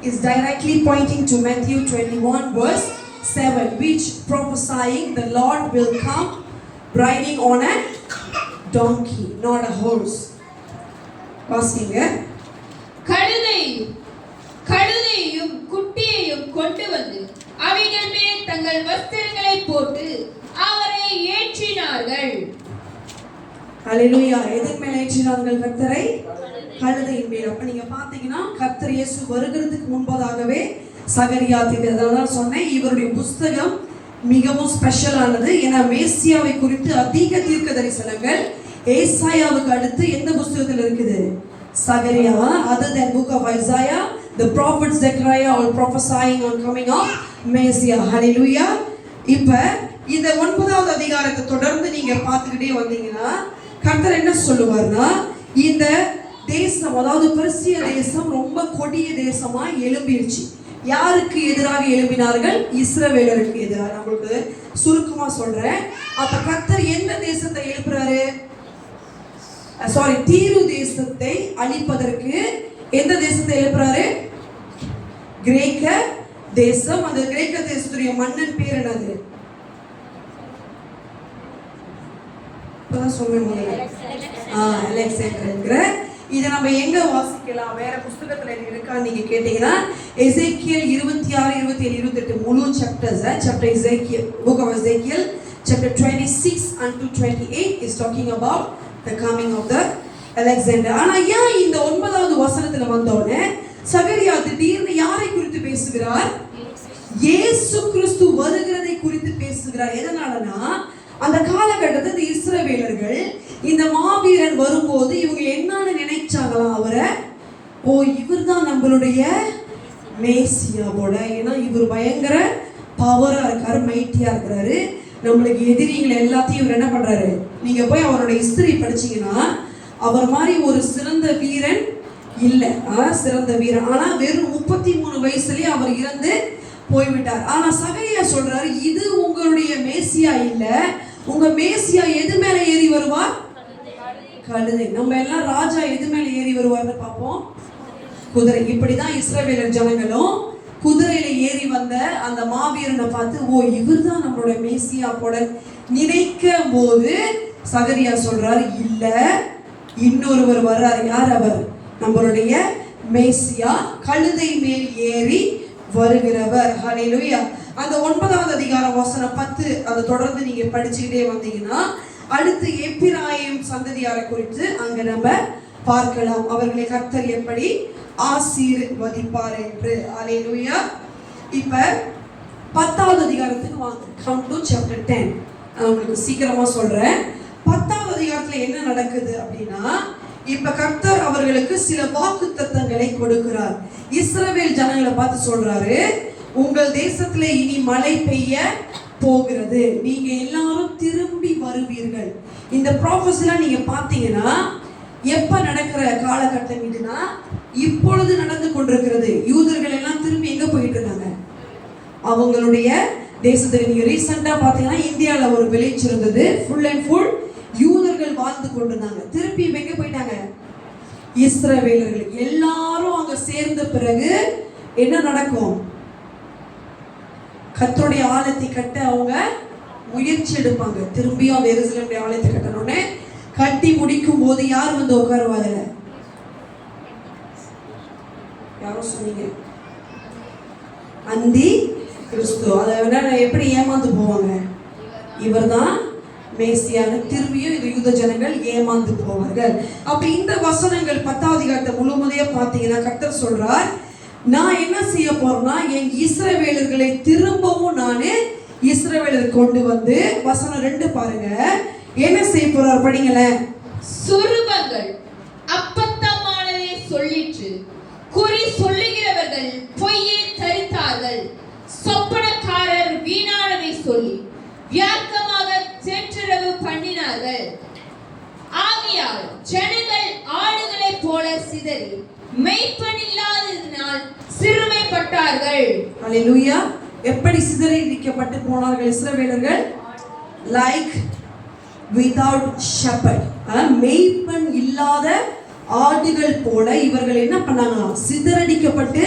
is directly pointing to Matthew 21 verse 7, which prophesying the Lord will come riding on a donkey, not a horse. வாசிங்க. கழுதையும் குட்டியையும் கொண்டு வந்து அவைகள் மேல் தங்கள் வஸ்திரங்களை போட்டு அவரை ஏற்றினார்கள். ஹalleluya. எதன் மேல் ஏற்றினார்கள்? கர்த்தரை கழுதையின் மேல். அப்ப நீங்க பாத்தீங்கன்னா கர்த்தர் இயேசு வருகிறதுக்கு முன்பதாகவே சகரியா தீர்க்கதரிசி சொன்னேன், இவருடைய புத்தகம் மிகவும் ஸ்பெஷலானது. ஏன்னா மேசியாவை குறித்து அதிக தீர்க்க தரிசனங்கள் ஏசாயாவுக்கு அடுத்து எந்த புத்தகத்தில் இருக்குது? சகரியா. Other than book of Isaiah, the prophet Zechariah all prophesying on coming of Messiah. Hallelujah. இப்ப இந்த 9வது அதிகாரத்தை தொடர்ந்து நீங்க பார்த்துக்கிட்டே வந்தீங்கன்னா கர்த்தர் என்ன சொல்லுவார்னா, இந்த தேசம், அதாவது பெர்சிய தேசம் ரொம்ப கொடிய தேசமா எழும்பிருச்சு. யாருக்கு எதிராக எழும்பினார்கள்? இஸ்ரவேலருக்கு எதிராக. நம்மளுக்கு சுருக்கமா சொல்றேன். அப்ப கர்த்தர் எந்த தேசத்தை எழுப்புறாரு? தீரு தேசத்தை அழிப்பதற்கு எந்த தேசத்தை எழுப்புறாரு? கிரேக்க தேசம். அந்த கிரேக்க தேசத்துடைய மன்னன் பேர் என்னது? அலெக்சாண்டர். இதை நம்ம எங்க வாசிக்கலாம்? வேற புத்தகத்துல இருக்கா நீங்க கேட்டீங்கன்னா எசேக்கியேல் 26, 27, 28 முழு chapters. Chapter Ezekiel, book of Ezekiel, chapter 26 unto 28 is talking about the coming of the Alexander. ஆனா ஏன் இந்த 9வது வசனத்துல வந்தோனே சகரியா திடீர்னு யாரை குறித்து பேசுகிறார்? இயேசு கிறிஸ்து வருகிறதை குறித்து பேசுகிறார். எதனாலனா அந்த காலகட்டத்தில் இஸ்ரவேலர்கள் இந்த மாவீரன் வரும்போது இவங்க என்னன்னு நினைச்சாங்களாம்? அவரை, ஓ இவர்தான் நம்மளுடைய மேசியா போல. ஏன்னா இவர் பயங்கர பவரா இருக்காரு, மைட்டியா இருக்கிறாரு. நம்மளுக்கு எதிரிகள் எல்லாத்தையும் இவர் என்ன பண்றாரு? நீங்க போய் அவரோட ஹிஸ்டரி படிச்சீங்கன்னா அவர் மாதிரி ஒரு சிறந்த வீரன் இல்ல. சிறந்த வீரன். ஆனா வெறும் 33 வயசுலயே அவர் இறந்து போய்விட்டார். ஆனா சகரியா சொல்றாரு, இது உங்களுடைய மேசியா இல்ல. உங்க மேசியா எது மேல ஏறி வருவார்? கழுதை. நம்ம எல்லாம் ராஜா எது மேல ஏறி வருவார்னு பார்ப்போம்? குதிரை. இப்படிதான் இஸ்ரவேலர் ஜனங்களும் குதிரையில ஏறி வந்த அந்த மாவீரனை பார்த்து, ஓ இவர்தான் நம்மளுடைய மேசியா போல நினைக்கும் போது சகரியா சொல்றாரு, இல்ல இன்னொருவர் வர்றார். யார் அவர்? நம்மளுடைய மேசியா, கழுதை மேல் ஏறி வருகிறவர். ஹல்லேலூயா. அந்த 9வது அதிகாரம் வசனம் 10 அதை தொடர்ந்து நீங்க படிச்சுக்கிட்டே வந்தீங்கன்னா அடுத்து எப்பிராயிம் சந்ததியாரை குறித்து அங்க நம்ம பார்க்கலாம். அவர்களை கர்த்தர் எப்படி ஆசீர்வதிப்பார் என்று. அல்லேலூயா. இப்ப 10வது அதிகாரத்துக்கு வாங்க. Come to chapter 10. நான் உங்களுக்கு சீக்கிரமா சொல்றேன். 10வது அதிகாரத்துல என்ன நடக்குது அப்படின்னா, இப்ப கர்த்தர் அவர்களுக்கு சில வாக்குத்தத்தங்களை கொடுக்கிறார். இஸ்ரவேல் ஜனங்களை பார்த்து சொல்றாரு, உங்கள் தேசத்துல இனி மழை பெய்ய போகிறது, நீங்க எல்லாரும் திரும்பி வருவீர்கள். இந்த ப்ராஃபஸிலாம் நீங்க பாத்தீங்கன்னா எப்ப நடக்கிற காலகட்டம் இதுனா, இப்பொழுது நடந்து கொண்டிருக்கிறது. யூதர்கள் எல்லாம் திரும்பி எங்க போயிட்டு இருந்தாங்க? அவங்களுடைய தேசத்துக்கு. நீங்க ரீசெண்டா பாத்தீங்கன்னா இந்தியால ஒரு விளைச்சு இருந்தது, ஃபுல் அண்ட் ஃபுல் யூதர்கள் வாழ்ந்து கொண்டிருந்தாங்க. திருப்பி எங்க போயிட்டாங்க? இஸ்ரவேலர்கள் எல்லாரும் அங்க சேர்ந்த பிறகு என்ன நடக்கும்? கர்த்தருடைய ஆலயத்தை கட்ட அவங்க முயற்சி எடுப்பாங்க. திரும்பியும் அந்த எருசலேமுடைய ஆலயத்தை கட்டணும்னு கட்டி முடிக்கும் போது யார் வந்து உட்காருவாங்க? யாரும் சொன்னீங்க? அந்தி கிறிஸ்து. அதை எப்படி ஏமாந்து போவாங்க? இவர்தான் மேசியான. திரும்பியும் இது யூத ஜனங்கள் ஏமாந்து போவார்கள். அப்ப இந்த வசனங்கள் 10வது அதிகாரத்தை முழுவதையே பார்த்தீங்கன்னா கர்த்தர் சொல்றார், நான் என்ன செய்ய போறேன்னா, என் இஸ்ரவேலர்களை திரும்பவும் நானே இஸ்ரவேலர் கொண்டு வந்து, வசனம் 2 பாருங்க, என்ன செய்ய போறார் படிங்களேன். சுரூபங்கள் அப்பத்தமானதை சொல்லிற்று, குறி சொல்லுகிறவர்கள் பொய்யை தரித்தார்கள், சொப்பனக்காரர் வீணானதை சொல்லி வியார்க்கமாக சென்றரவு பண்ணினார்கள். ஆகையால் ஜனங்கள் ஆடுகளைப் போல சிதறி மெய்ப்பன் இல்லாததினால் சிறுமைப்பட்டார்கள். அல்லேலூயா. எப்படி சிதறடிக்கப்பட்டு போனார்கள் இஸ்ரவேலர்கள்? Like without shepherd. மெய்ப்பன் இல்லாத ஆடுகள் போல இவர்கள் என்ன பண்ணாங்க? சிதறடிக்கப்பட்டு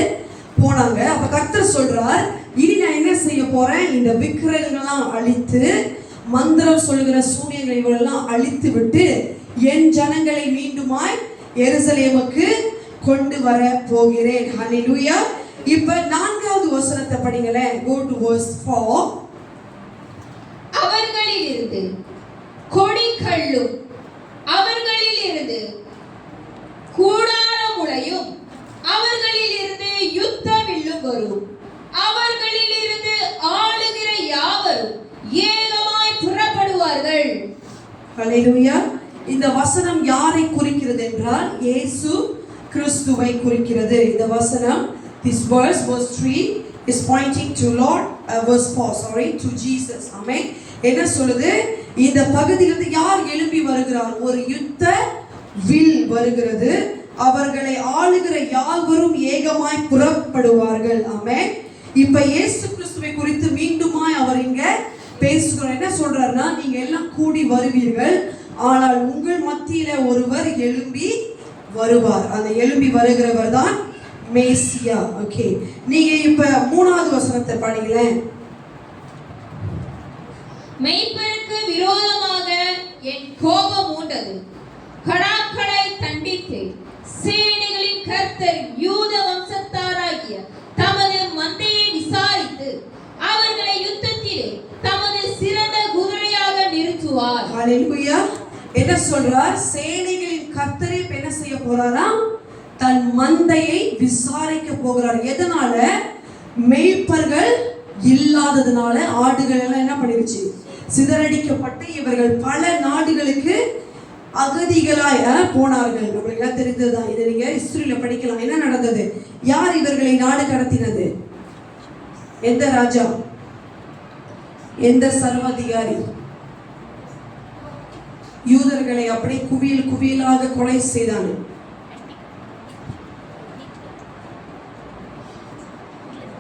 போனாங்க. அப்ப கர்த்தர் சொல்றார், இனி நான் என்ன செய்ய போறேன்? இந்த விக்கிரகங்கள்லாம் அழித்து, மந்திரம் சொல்லுகிற சூனியங்களை இவரெல்லாம் அழித்து விட்டு என் ஜனங்களை மீண்டுமாய் எருசலேமுக்கு கொண்டு வர போகிறேன். ஹல்லேலூயா. இப்ப 4வது வசனத்தை படிங்களேன். go to verse 4. அவர்களில் இருந்து கொடி கல்லும் அவர்களில் இருந்து கூடார முளையும் அவர்களில் இருந்து யுத்த வில்லும் வரும், அவர்களில் இருந்து ஆளுகிற யாவரும் ஏகமாய் புறப்படுவார்கள். ஹல்லேலூயா. இந்த வசனம் யாரை குறிக்கிறது என்றால் இயேசு கிறிஸ்துவை குறிக்கிறது. இந்த வசனம், this verse 3 is pointing to Lord, verse 4 to Jesus. ஆமென். என்ன சொல்லுது? இந்த பகுதியிலிருந்து யார் எழும்பி வருகிறார்? ஒரு யுத்த வில் வருகிறது, அவர்களை ஆளுகிற யாவரும் ஏகமாய் புறப்படுவார்கள். ஆமென். இப்ப இயேசு கிறிஸ்துவை குறித்து மீண்டுமாய் அவர் இங்க பேசுகிறார். என்ன சொல்றாருன்னா, நீங்க எல்லாம் கூடி வருவீர்கள், ஆனால் உங்கள் மத்தியில ஒருவர் எழும்பி வருவார். அந்த எழும்பி வருகிறவர் தான் மேசியா. ஓகே, நீங்க இப்ப 3வது வசனத்தை படிங்களேன். மெய்ப்பருக்கு விரோதமாக என் கோபம் மூண்டது, கடாக்களை தண்டித்து சேனைகளின் கர்த்தர் யூத வம்சத்தாராகிய தமது மந்தையை விசாரித்து அவர்களை யுத்தத்திலே தமது சிறந்த குதிரையாக நிறுத்துவார். ஹல்லேலூயா. என்ன சொல்றார்? சேனைகளின் கர்த்தரே என்ன செய்ய போறாரா? தன் மந்தையை விசாரிக்க போகிறார். எதனால? மேய்ப்பர்கள் இல்லாததுனால ஆடுகள் எல்லாம் என்ன பண்ணிருச்சு? சிதறடிக்கப்பட்டு இவர்கள் பல நாடுகளுக்கு அகதிகளாய் போனார்கள். நம்மளுக்கு எல்லாம் தெரிந்ததுதான். இதை நீங்க ஹிஸ்டரியில படிக்கலாம். என்ன நடந்தது? யார் இவர்களை நாடு கடத்தினது? எந்த ராஜா? எந்த சர்வாதிகாரி? யூதர்களை அப்படியே குவியல் குவியலாக கொலை செய்தாங்க.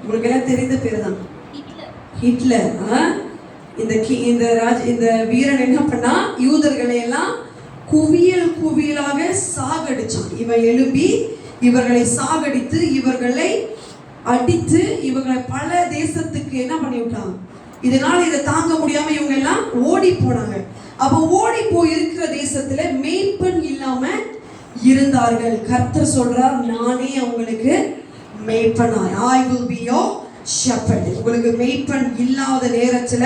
உங்களுக்கு எல்லாம் தெரிந்த பேர் தான் ஹிட்லர். இந்த வீரன் என்ன பண்ணா? யூதர்களை எல்லாம் குவியல் குவியலாக சாகடிச்சான். இவன் எழும்பி இவர்களை சாகடித்து இவர்களை அடித்து இவங்களை பல தேசத்துக்கு என்ன பண்ணி விட்டான். இதனால இதை தாங்க முடியாம இவங்க எல்லாம் ஓடி போனாங்க. அப்ப ஓடி போய் இருக்கிற தேசத்துல மேய்ப்பன் இல்லாம இருந்தார்கள். கர்த்தர் சொல்றார், நானே அவங்களுக்கு மேய்ப்பனாய், I will be your shepherd. உங்களுக்கு மேய்ப்பன் இல்லாத நேரத்துல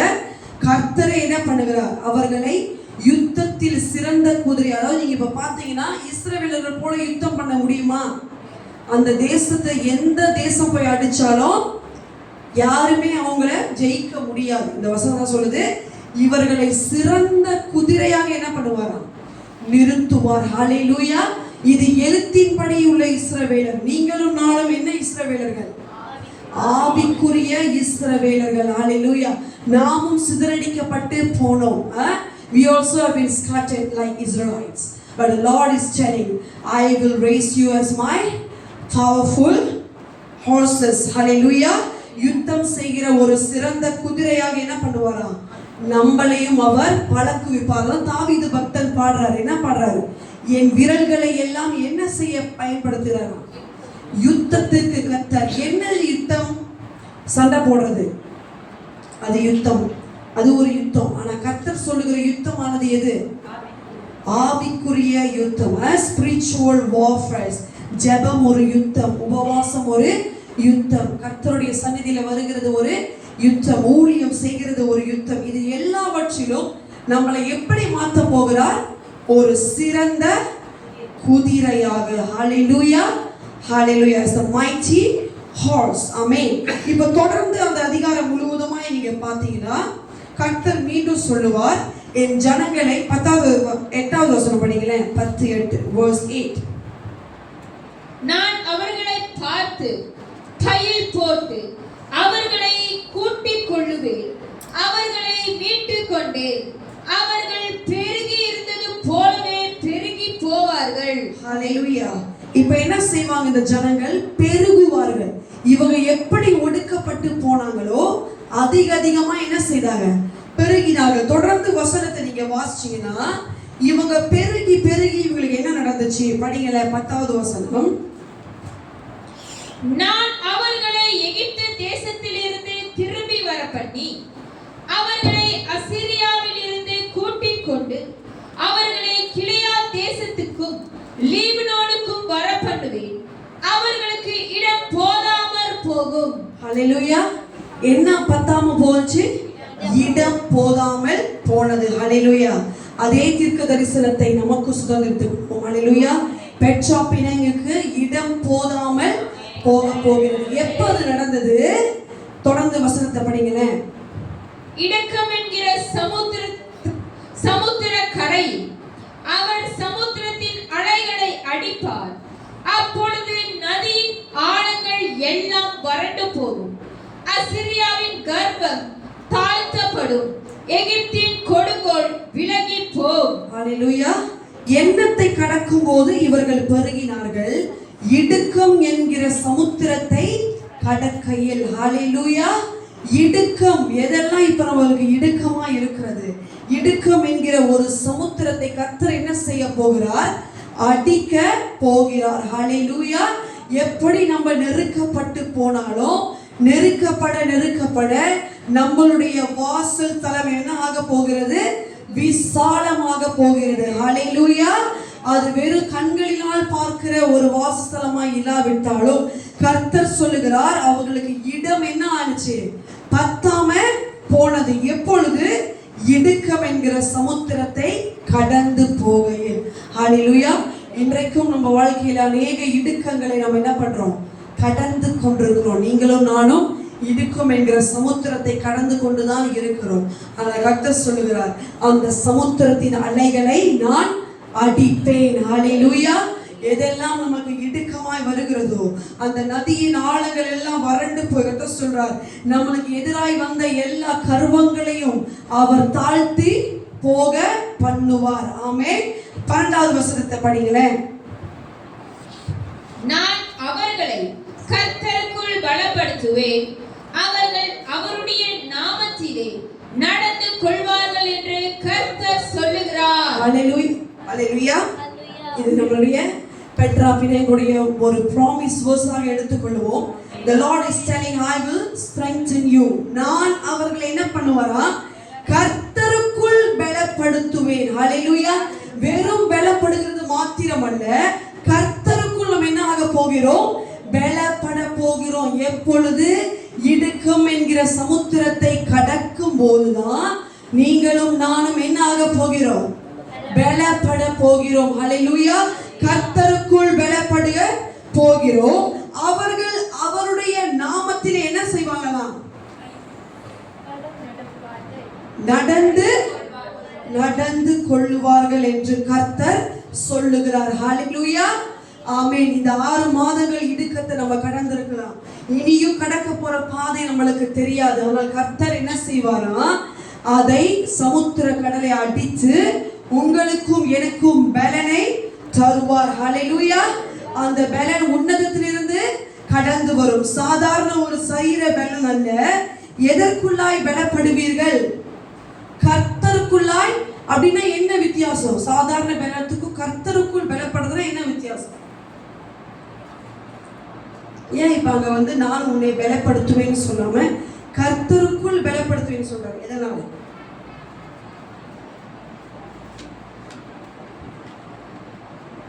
கர்த்தரை என்ன பண்ணுகிறார்? அவர்களை யுத்தத்தில் சிறந்த குதிரை. அதாவது நீங்க இப்ப பாத்தீங்கன்னா இஸ்ரவேலர்கள் போல யுத்தம் பண்ண முடியுமா? அந்த தேசத்தை எந்த தேசம் போய் அடிச்சாலும் யாருமே அவங்கள ஜெயிக்க முடியாது. இந்த வசனம் தான் சொல்லுது, இவர்களை சிறந்த குதிரையாக என்ன பண்ணுவாராம்? நிறுத்துவார். ஹல்லேலூயா. இது எழுத்தின்படி உள்ள இஸ்ரவேலர். நீங்களும் நானும் என்ன இஸ்ரவேலர்கள்? ஆவிக்குரிய இஸ்ரவேலர்கள். ஹல்லேலூயா. நாமும் சிதறடிக்கப்பட்டு போனோம். We also have been scattered like Israelites. But the Lord is telling, I will raise you as my powerful horses. Hallelujah. யுத்தம் செய்கிற ஒரு சிறந்த குதிரையாக என்ன பண்ணுவாராம்? நம்மளையும் அவர் பழக்குவிப்பார். தாவீது பக்தன் பாடுறாரு. என்ன பாடுறாரு? என் விரல்களை எல்லாம் என்ன செய்ய பயன்படுத்துகிறாராம்? யுத்தத்துக்கு கர்த்தர். என்ன யுத்தம்? சண்டை போடுறது அது யுத்தம், அது ஒரு யுத்தம். ஆனா கர்த்தர் சொல்லுகிற யுத்தமானது எது? ஆவிக்குரிய யுத்தம். Spiritual warfare. ஜெபம் ஒரு யுத்தம், உபவாசம் ஒரு யுத்தம், கர்த்தருடைய சந்நிதியில வருகிறது ஒரு யுத்தம், ஊழியம் செய்கிறது ஒரு யுத்தம். இது எல்லாவற்றிலும் நம்மளை எப்படி மாற்ற போகிறார்? ஒரு சிறந்த குதிரையாக. ஹல்லேலூயா. ஹல்லேலூயா. as the mighty horse. ஆமென். இப்போ தொடர்ந்து அந்த அதிகாரம் முழுவதுமா நீங்க பாத்தீங்கன்னா கர்த்தர் மீண்டும் சொல்லுவார், என் ஜனங்களை 8வது வசனம் படிங்களேன். 10:8 verse 8. நான் அவர்களை பார்த்து கையில் போட்டு அவர்களை கூட்டிக் கொள்ளுவேன், அவர்களை மீட்டுக் கொண்டேன், அவர்கள் பெருகி இருந்தது போலவே பெருகி போவார்கள். ஹல்லேலூயா. இப்போ என்ன செய்வாங்க இந்த ஜனங்கள்? பெருகுவார்கள். இவங்க எப்படி ஒடுக்கப்பட்டு போனாங்களோ அதிகமா என்ன செய்தாங்க? பெருகினார்கள். தொடர்ந்து வசனத்தை நீங்க வாசிச்சீங்கன்னா இவங்க பெருகி இவங்களுக்கு என்ன நடந்துச்சு? படிங்களே 10வது வசனம். நான் அவர்களை எகிப்து தேசத்திலிருந்து திரும்பி வர பண்ணி அவர்களை அசீரியாவில் இருந்து கூட்டிக் கொண்டு அவர்களை கிளையா தேசத்துக்கும் லீபனோனுக்கும் வர பண்ணுவேன், அவர்களுக்கு இடம் போதாமற் போகும். ஹல்லேலூயா. என்ன பத்தாம போச்சு? இடம் போதாமல் போனது. ஹல்லேலூயா. அதே தீர்க்க தரிசனத்தை நமக்கு சுதந்திரத்துக்கு. ஹல்லேலூயா. பெட்ரா பிணைங்குக்கு இடம் போதாமல் போக போகிறது. எப்ப அது நடந்தது? தொடர்ந்து வசனத்தை படிங்களேன். இடக்கம் என்கிற சமுத்திர கரை அவர் சமுத்திரத்தின் அலைகளை அடிப்பார், அப்பொழுது நதியின் ஆழங்கள் எல்லாம் வறண்டு போகும், அசிரியாவின் கர்ப்பம் தாழ்த்தப்படும், எகிப்தின் கொடுங்கோல் விலகி போகும். ஹல்லேலூயா. எண்ணத்தை கடக்கும் போது இவர்கள் பெருகினார்கள், இடுக்கம் என்கிற சமுத்திரத்தை கடக்கையில். ஹல்லேலூயா. இடுக்கம் எதெல்லாம் இப்ப நமக்கு இடுக்கமா இருக்கிறது? இடுக்கம் என்கிற ஒரு சமுத்திரத்தை கர்த்தர் என்ன செய்ய போகிறார்? அடிக்க போகிறார். ஹல்லேலூயா. எப்படி நம்ம நெருக்கப்பட்டு போனாலும் நெருக்கப்பட நம்மளுடைய வாசல் தலம் என்ன ஆக போகிறது? விசாலமாக போகிறது. ஹல்லேலூயா. அது வெறும் கண்களினால் பார்க்கிற ஒரு வாசஸ்தலமாய் இல்லாவிட்டாலும் கர்த்தர் சொல்லுகிறார் அவர்களுக்கு இடம் என்ன ஆச்சு? பத்தாம போனது. எப்பொழுது? இடுக்கம் என்கிற சமுத்திரத்தை கடந்து போகையில். ஹல்லேலூயா. இன்றைக்கும் நம்ம வாழ்க்கையில அநேக இடுக்கங்களை நம்ம என்ன பண்றோம்? கடந்து கொண்டிருக்கிறோம். நீங்களும் நானும் இடுக்கம் என்கிற சமுத்திரத்தை கடந்து கொண்டுதான் இருக்கிறோம். அந்த கர்த்தர் சொல்லுகிறார், அந்த சமுத்திரத்தின் அலைகளை நான் அடிப்பேன். ஹல்லேலூயா. எதெல்லாம் நமக்கு இடுக்கமாய் வருகிறதோ அந்த நதியின் ஆழங்கள் எல்லாம் வறண்டு போய் கர்த்தர் சொல்றார், நம்மளுக்கு எதிராய் வந்த எல்லா கர்வங்களையும் அவர் தாழ்த்தி போக பண்ணுவார். ஆமென். 12வது வசனத்தை படிங்களேன். நான் அவர்களை கர்த்தருக்குள் பலப்படுத்துவேன், அவர்கள் அவருடைய நாமத்திலே நடந்து கொள்வார்கள் என்று கர்த்தர் சொல்லுகிறார். ஹல்லேலூயா. ஹல்லேலூயா. இது நம்மளுடைய பெட்ரா பிணைங்குடைய ஒரு ப்ராமிஸ் வேர்ஸாக எடுத்துக்கொள்வோம். The Lord is telling, I will strengthen you. நான் அவர்களை என்ன பண்ணுவாரா? கர்த்தருக்குள் பலப்படுத்துவேன். ஹல்லேலூயா. வெறும் பலப்படுகிறது மாத்திரமல்ல, கர்த்தருக்குள் நம்ம என்ன ஆக போகிறோம்? பலப்பட போகிறோம். எப்பொழுது? இடுக்கம் என்கிற சமுத்திரத்தை கடக்கும் போதுதான் நீங்களும் நானும் என்ன ஆக போகிறோம்? பலப்பட போகிறோம். ஹல்லேலூயா. கர்த்தருக்குள் பலப்பட போகிறோம். அவர்கள் அவருடைய நாமத்திலே என்ன செய்வாங்களாம்? நடந்து கொள்வார்கள் என்று கர்த்தர் சொல்லுகிறார். ஹல்லேலூயா. ஆமென். இந்த 6 மாதங்கள் இடுக்கத்தை நம்ம கடந்திருக்கலாம். இனியும் கடக்க போற பாதை நம்மளுக்கு தெரியாது. ஆனால் கர்த்தர் என்ன செய்வாரா? அதை சமுத்திர கடலை அடித்து உங்களுக்கும் எனக்கும் பலனை தருவார். ஹல்லேலூயா. அந்த பலன் உன்னதத்திலிருந்து கடந்து வரும். சாதாரண ஒரு சரீர பலன் அல்ல. எதற்குள்ளாய் பலப்படுவீர்கள்? கர்த்தருக்குள்ளாய். அப்படின்னா என்ன வித்தியாசம்? சாதாரண பலத்துக்கும் கர்த்தருக்குள் பலப்படுறதுனா என்ன வித்தியாசம்? ஏன் இப்ப அங்க நான் உன்னை பலப்படுத்துவேன்னு சொல்லாம கர்த்தருக்குள் பலப்படுத்துவேன்னு சொல்றாரு? எதனால?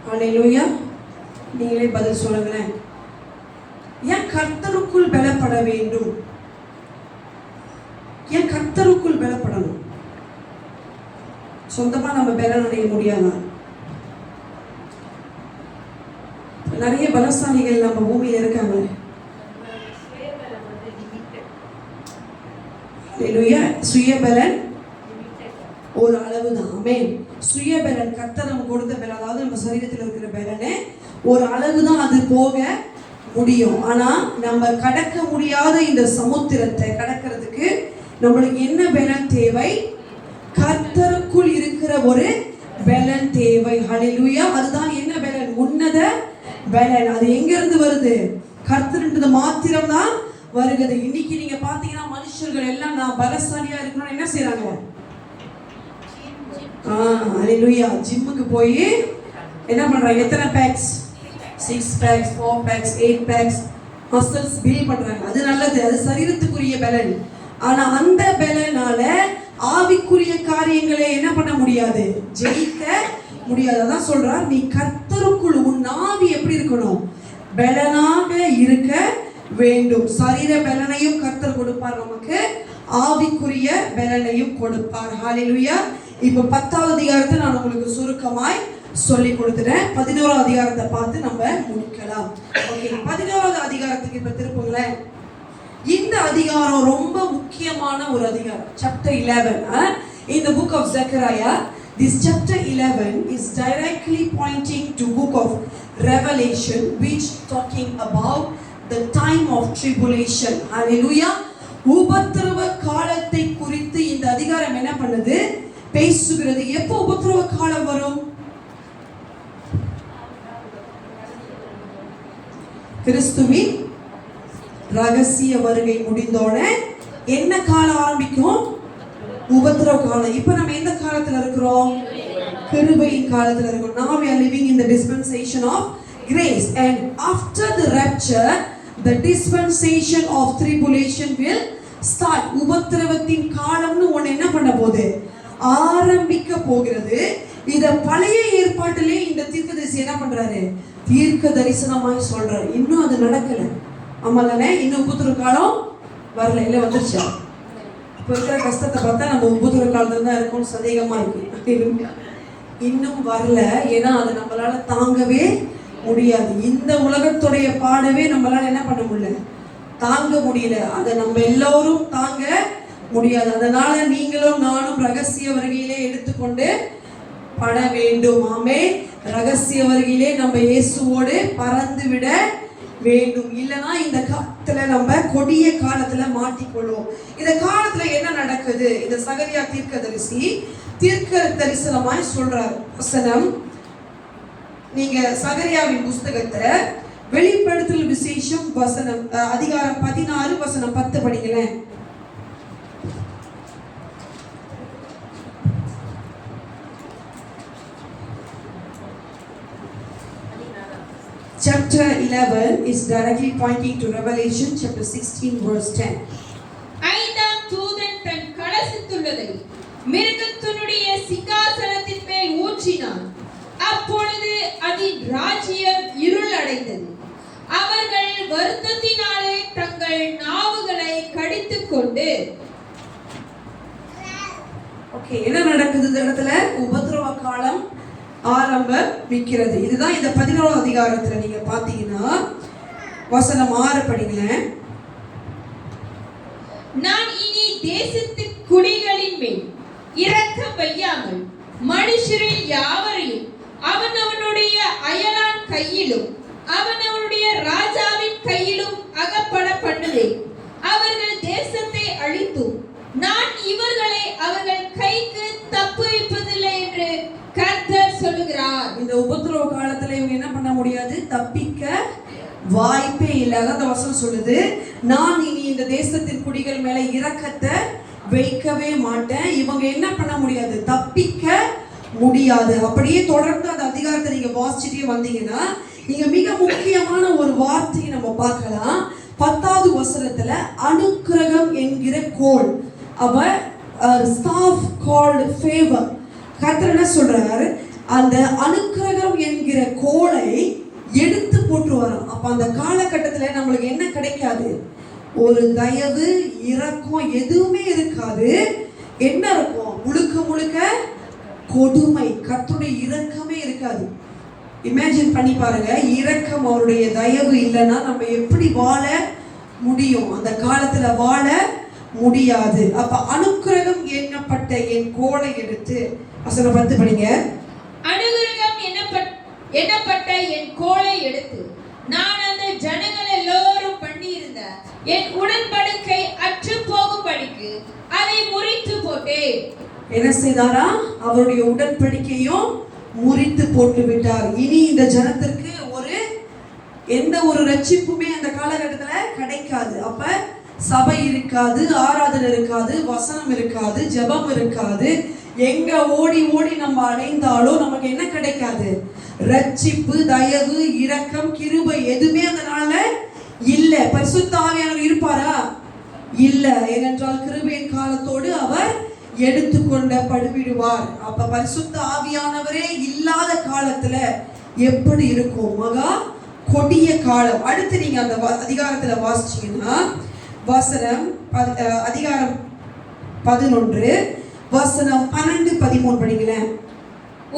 ஹல்லேலூயா. நீங்களே பதில் சொல்லுங்களேன். ஏன் கர்த்தருக்குள் பலப்பட வேண்டும்? ஏன் கர்த்தருக்குள் பலப்படணும்? சொந்தமா நம்ம பலன் அடைய முடியாதா? நிறைய பலசாலிகள் நம்ம பூமியில இருக்காங்க. சுயபலன் ஒரு அளவுதான். ஆமென். சுயபலன் கர்த்தர் நம்ம கொடுத்த பலன், அதாவது நம்ம சரீரத்தில் இருக்கிற பலனே ஒரு அளவுதான், அது போக முடியும். ஆனா நம்ம கடக்க முடியாத இந்த சமுத்திரத்தை கடக்கிறதுக்கு நம்மளுக்கு என்ன பலன் தேவை? கர்த்தருக்குள் இருக்கிற ஒரு பலன் தேவை. ஹல்லேலூயா. அதுதான் என்ன பலன்? உன்னத பலன். அது எங்க இருந்து வருது? கர்த்தர்ன்றது மாத்திரம் தான் வருகிறது. இன்னைக்கு நீங்க பாத்தீங்கன்னா மனுஷர்கள் எல்லாம் நான் பலசாலியா இருக்கணும்னு என்ன செய்றாங்க? ஹல்லேலூயா. ஜிம்முக்கு போய் என்ன பண்றாங்க? எத்தனை packs? 6 packs, 4 packs, 8 packs muscles build பண்றாங்க. அது நல்லது, அது சரீரத்துக்குரிய பலன். ஆனா அந்த பலனால ஆவிக்குரிய காரியங்களை என்ன பண்ண முடியாது? ஜெயிக்க முடியாது. அதான் சொல்றார், நீ கர்த்தருக்குள் உன் ஆவி எப்படி இருக்கணும்? பலனாக இருக்க வேண்டும். சரீர பலனையும் கர்த்தர் கொடுப்பார் நமக்கு, ஆவிக்குரிய பலனையும் கொடுப்பார். ஹல்லேலூயா. இப்ப 10வது அதிகாரத்தை நான் உங்களுக்கு சுருக்கமாய் சொல்லி கொடுத்துட்டேன். 11வது அதிகாரத்தை பார்த்து நம்ம முடிக்கலாம். ஓகே, 11வது அதிகாரத்துக்கு இப்ப திருப்புங்களேன். இந்த அதிகாரம் ரொம்ப முக்கியமான ஒரு அதிகாரம். Chapter 11 in the book of Zechariah. This chapter 11 is directly pointing to book of Revelation, which talking about the time of tribulation. Hallelujah. உபத்திரவ காலத்தை குறித்து இந்த அதிகாரம் என்ன பண்ணுது? பேசுகிறது. எப்போ உபத்திரவ காலம் வரும்? கிறிஸ்துவின் ரகசிய வருகை முடிந்தோட என்ன காலம் ஆரம்பிக்கும்? உபத்திரவ காலம். இப்ப நம்ம எந்த காலத்துல இருக்கிறோம்? கிருபையின் காலத்துல இருக்கோம். Now we are living in the dispensation of grace, and after the rapture the dispensation of tribulation will start. உபத்திரவத்தின் காலம்னு ஒன்னு என்ன பண்ண போகுது? ஆரம்பிக்க போகிறது. இத பழைய ஏற்பாட்டிலே இந்த தீர்க்கதரிசி என்ன பண்றாரு? தீர்க்க தரிசனமாய் சொல்றாரு. இன்னும் அது நடக்கல. ஆமாதானே? இன்னும் உபத்திரவ காலம் வரல. இல்ல வந்துருச்சா? இப்ப இருக்கிற கஷ்டத்தை பார்த்தா நம்ம உபத்திரவ காலத்துல தான் இருக்கோம்னு சந்தேகமா இருக்கு. இன்னும் வரல. ஏன்னா அது நம்மளால தாங்கவே முடியாது. இந்த உலகத்துடைய பாடவே நம்மளால என்ன பண்ண முடியல? தாங்க முடியல. அதை நம்ம எல்லோரும் தாங்க முடியாது. அதனால நீங்களும் நானும் ரகசிய வருகையிலே எடுத்துக்கொண்டு பட வேண்டும். ஆமே. ரகசிய வருகையிலே நம்ம இயேசுவோடு பறந்து விட வேண்டும். இல்லைன்னா இந்த காலத்துல நம்ம கொடிய காலத்துல மாட்டிக்கொள்வோம். இந்த காலத்துல என்ன நடக்குது? இந்த சகரியா தீர்க்கதரிசி தீர்க்க தரிசனமாய் சொல்றார். வசனம், நீங்க சகரியாவின் புஸ்தகத்தை வெளிப்படுத்தல் விசேஷம் வசனம் அதிகாரம் 16 வசனம் 10 படிங்களேன். Chapter 11 is directly pointing to Revelation chapter 16 verse 10. ஐந்தாம் தூதன் தன் கலசத்துள்ளதை மிருகத்தினுடைய சிங்காசனத்தின் மேல் ஊற்றினான். அப்பொழுது அதின் ராஜ்யம் இருள் அடைந்தது. அவர்கள் வருத்தத்தினாலே தங்கள் நாவுகளை கடித்துக் கொண்டு என்ன நடக்குது இந்த இடத்துல? உபத்திரவ காலம் ஆரம்பிக்கிறது. இதுதான் இந்த 11வது அதிகாரத்துல நீங்க பாத்தீங்கன்னா வசனம் 6 படிங்களேன். நான் இனி தேசத்து குடிகளின் மேல் இரக்கம் வையாமல் மனுஷரில் யாவரையும் அவனவனுடைய அயலான் கையிலும் அவனவனுடைய ராஜாவின் கையிலும் அகப்பட பண்ணுவேன். அவர்கள் தேசத்தை அழித்தும் நான் இவர்களை அவர்கள் கைக்கு தப்புவிப்பதில்லை என்று கர்த்தர் சொல்லுகிறார். இந்த உபத்திரவ காலத்துல இவங்க என்ன பண்ண முடியாது? தப்பிக்க வாய்ப்பே இல்லை. அதான் வசனம் சொல்லுது, நான் இனி இந்த தேசத்தின் குடிகள் மேல இரக்கத்தை வைக்கவே மாட்டேன். இவங்க என்ன பண்ண முடியாது? தப்பிக்க முடியாது. அப்படியே தொடர்ந்து அந்த அதிகாரத்தை நீங்க வாசிச்சுட்டே வந்தீங்கன்னா நீங்க மிக முக்கியமான ஒரு வார்த்தையை நம்ம பார்க்கலாம். 10வது வசனத்துல அனுக்கிரகம் என்கிற கோல், அவர் ஸ்டாஃப் கால்ட் ஃபேவர். கர்த்தர் என்ன சொல்றாரு? அந்த அனுக்கிரகம் என்கிற கோலை எடுத்து போட்டு வரோம். அப்ப அந்த காலகட்டத்துல நம்மளுக்கு என்ன கிடைக்காது? ஒரு தயவு, இரக்கம் எதுவுமே இருக்காது. என்ன இருக்கும்? முழுக்க முழுக்க கொடுமை. கர்த்தருடைய இரக்கமே இருக்காது. இமேஜின் பண்ணி பாருங்க, இரக்கம் அவருடைய தயவு இல்லைன்னா நம்ம எப்படி வாழ முடியும்? அந்த காலத்துல வாழ முடியாது. அப்ப அனுக்கிரகம் எண்ணப்பட்ட என் கோலை எடுத்து வசனம் 10 படிங்க. அனுக்கிரகம் எண்ணப்பட்ட என் கோலை எடுத்து நான் அந்த ஜனங்கள் எல்லோரும் பண்ணியிருந்த என் உடன்படிக்கை அற்று போகும்படிக்கு அதை முறித்து போட்டேன். என்ன செய்தாரா? அவருடைய உடன்படிக்கையும் முறித்து போட்டு விட்டார். இனி இந்த ஜனத்திற்கு எந்த ஒரு ரட்சிப்புமே அந்த காலகட்டத்துல கிடைக்காது. அப்ப சபை இருக்காது, ஆராதனை இருக்காது, வசனம் இருக்காது, ஜெபம் இருக்காது. எங்க ஓடி ஓடி நம்ம அடைந்தாலும் நமக்கு என்ன கிடைக்காது? ரட்சிப்பு, தயவு, இரக்கம், கிருபை எதுவுமே அந்த நாள்ல இல்ல. பரிசுத்த ஆவியானவர் இருப்பாரா? இல்ல. ஏனென்றால் கிருபையின் காலத்தோடு அவர் எடுத்துக்கொண்ட படுவிடுவார். அப்ப பரிசுத்த ஆவியானவரே இல்லாத காலத்துல எப்படி இருக்கும்? மகா கொடிய காலம். அடுத்து நீங்க அந்த அதிகாரத்துல வாசிச்சீங்கன்னா வசனம் அதிகாரம் 11 வசனம் 12 13 படிங்களேன்.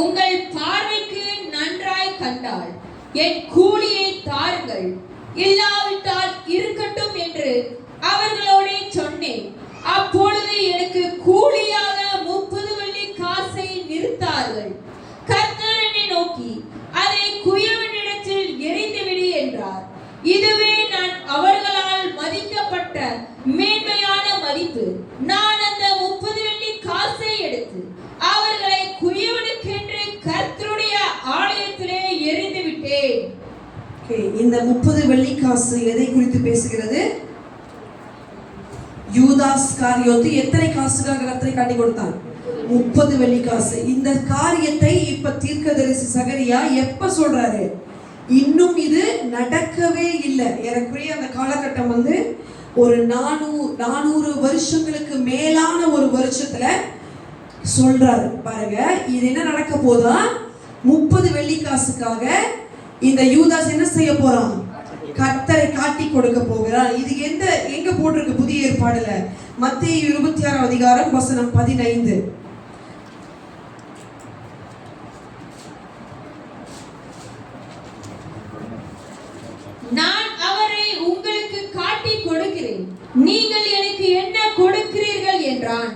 உங்கள் பார்வைக்கு நன்றாய் கண்டால் என் கூலியை தாருங்கள், இல்லாவிட்டால் இருக்கட்டும் என்று அவர்களோட சொன்னேன். அப்பொழுது எனக்கு கூலியாக 30 வெள்ளி காசை நிறுத்தார்கள். கர்த்தர் என்னை நோக்கி அதை குயவனிடத்தில் எறிந்துவிடு என்றார். இதுவே நான் அவர்களால் மதிக்கப்பட்ட மேன்மையான மதிப்பு. நான் அந்த 30 வெள்ளி காசை எடுத்து அவர்களை குயவனுக்கென்று கர்த்தருடைய ஆலயத்திலே எறிந்து விட்டேன். இந்த 30 வெள்ளி காசு எதை குறித்து பேசுகிறது? யூதாஸ் காரியோத்து எத்தனை காசுக்காக கர்த்தரை காட்டி கொடுத்தான்? 30 வெள்ளி காசு. இந்த காரியத்தை இப்ப தீர்க்கதரிசி சகரியா எப்ப சொல்றாரு? இன்னும் இது நடக்கவே இல்லை. ஏறக்குறைய அந்த காலகட்டம் ஒரு 400 வருஷங்களுக்கு மேலான ஒரு வருஷத்துல சொல்றாரு. பாருங்க, இது என்ன நடக்க போதா? 30 வெள்ளி காசுக்காக இந்த யூதாஸ் என்ன செய்ய போறான்? கர்த்தரை காட்டி கொடுக்க போகிறான். இது எங்க போட்டிருக்கு? புதிய ஏற்பாடுல மத்தேயு 26 அதிகாரம் வசனம் 15. நான் அவரை உங்களுக்கு காட்டி கொடுக்கிறேன், நீங்கள் எனக்கு என்ன கொடுக்கிறீர்கள் என்றான்.